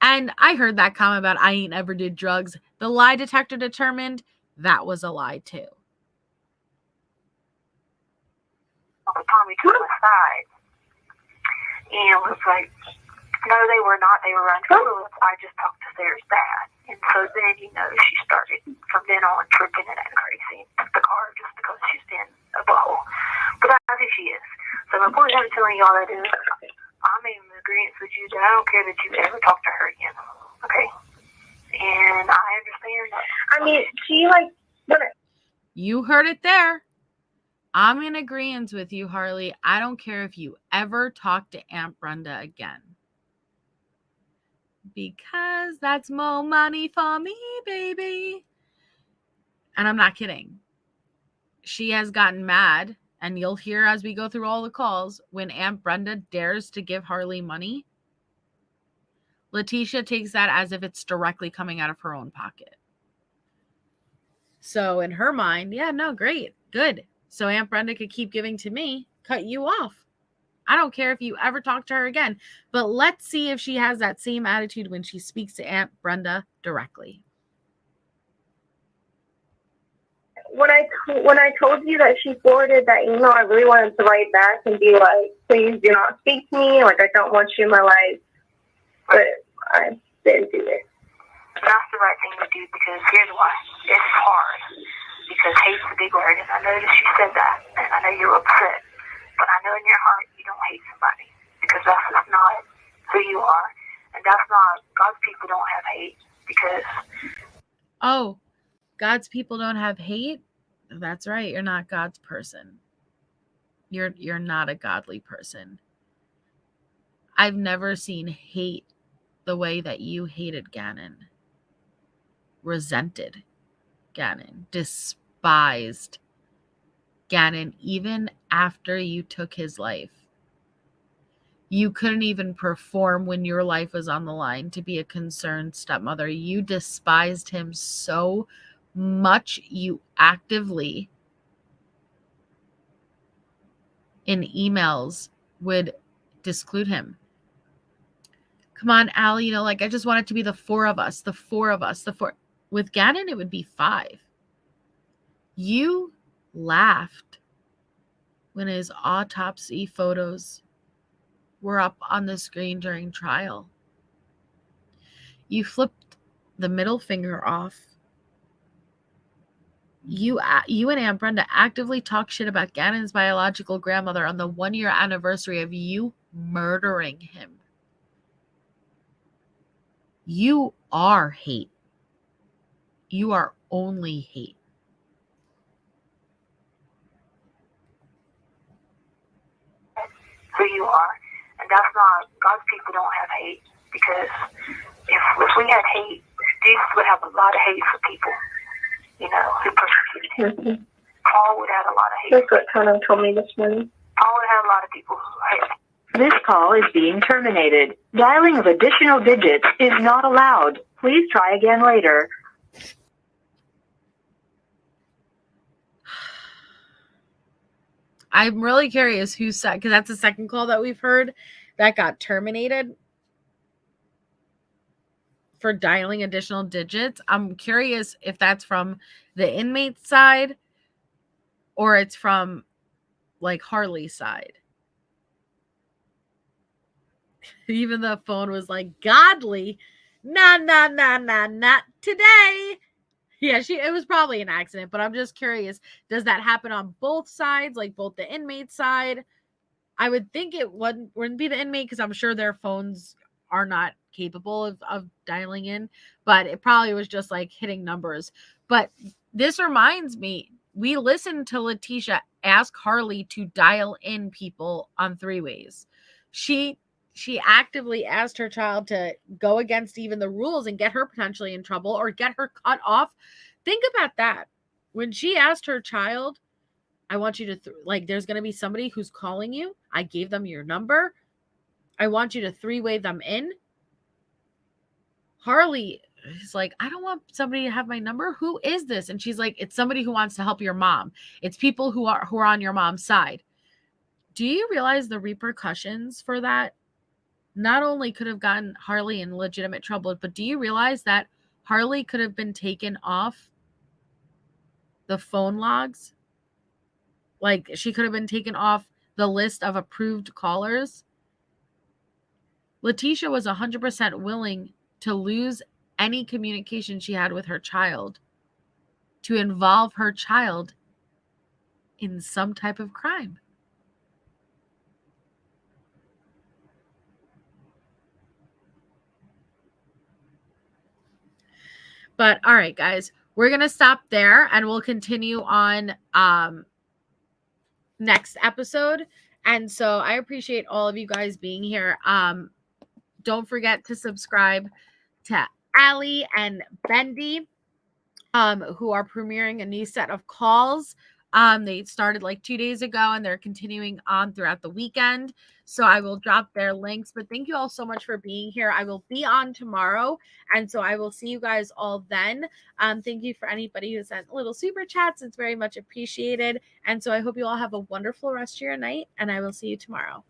And I heard that comment about I ain't ever did drugs. The lie detector determined that was a lie too. Uncle Tommy took my side and was like, no, they were not. They were untrue. I just talked to Sarah's dad. And so then, she started from then on tripping and acting crazy and took the car just because she's been a butthole. But that's who she is. So my point I'm telling y'all that is, I'm in agreement with you that I don't care that you ever talk to her again. Okay? And I understand that. I mean, she You heard it there. I'm in agreement with you, Harley. I don't care if you ever talk to Aunt Brenda again. Because that's more money for me, baby. And I'm not kidding. She has gotten mad, and you'll hear as we go through all the calls, when Aunt Brenda dares to give Harley money, Leticia takes that as if it's directly coming out of her own pocket. So in her mind, yeah, no, great, good. So Aunt Brenda could keep giving to me, cut you off. I don't care if you ever talk to her again. But let's see if she has that same attitude when she speaks to Aunt Brenda directly. When I told you that she forwarded that email, I really wanted to write back and be like, please do not speak to me. I don't want you in my life. But I didn't do it. That's the right thing to do because here's why. It's hard. Because hate's a big word. And I noticed you said that. And I know you're upset. But I know in your heart you don't hate somebody because that's just not who you are. And that's not, God's people don't have hate because... Oh, God's people don't have hate? That's right. You're not God's person. You're not a godly person. I've never seen hate the way that you hated Gannon. Resented Gannon. Despised Gannon even after you took his life. You couldn't even perform when your life was on the line to be a concerned stepmother. You despised him so much you actively in emails would disclude him. Come on, Allie, I just want it to be the four of us. With Gannon, it would be 5. You laughed when his autopsy photos were up on the screen during trial. You flipped the middle finger off. You and Aunt Brenda actively talk shit about Gannon's biological grandmother on the 1-year anniversary of you murdering him. You are hate. You are only hate. Who you are. And that's not, God's people don't have hate because if we had hate, Jesus would have a lot of hate for people, who persecuted him. Paul would have a lot of hate. That's what Tana told me this morning. Paul would have a lot of people who hate him. This call is being terminated. Dialing of additional digits is not allowed. Please try again later. I'm really curious who said, because that's the second call that we've heard that got terminated for dialing additional digits. I'm curious if that's from the inmate side or it's from Harley's side. Even the phone was like, godly. Nah, not today. Yeah, it was probably an accident, but I'm just curious, does that happen on both sides, both the inmate side? I would think it wouldn't be the inmate because I'm sure their phones are not capable of dialing in, but it probably was just hitting numbers. But this reminds me, we listened to Leticia ask Harley to dial in people on 3-ways. She actively asked her child to go against even the rules and get her potentially in trouble or get her cut off. Think about that. When she asked her child, I want you to, there's going to be somebody who's calling you. I gave them your number. I want you to 3-way them in. Harley is like, I don't want somebody to have my number. Who is this? And she's like, it's somebody who wants to help your mom. It's people who are on your mom's side. Do you realize the repercussions for that? Not only could have gotten Harley in legitimate trouble, but do you realize that Harley could have been taken off the phone logs? She could have been taken off the list of approved callers. Leticia was 100% willing to lose any communication she had with her child to involve her child in some type of crime. But all right, guys, we're going to stop there and we'll continue on next episode. And so I appreciate all of you guys being here. Don't forget to subscribe to Allie and Bendy, who are premiering a new set of calls. They started 2 days ago and they're continuing on throughout the weekend. So I will drop their links, but thank you all so much for being here. I will be on tomorrow. And so I will see you guys all then. Thank you for anybody who sent little super chats. It's very much appreciated. And so I hope you all have a wonderful rest of your night and I will see you tomorrow.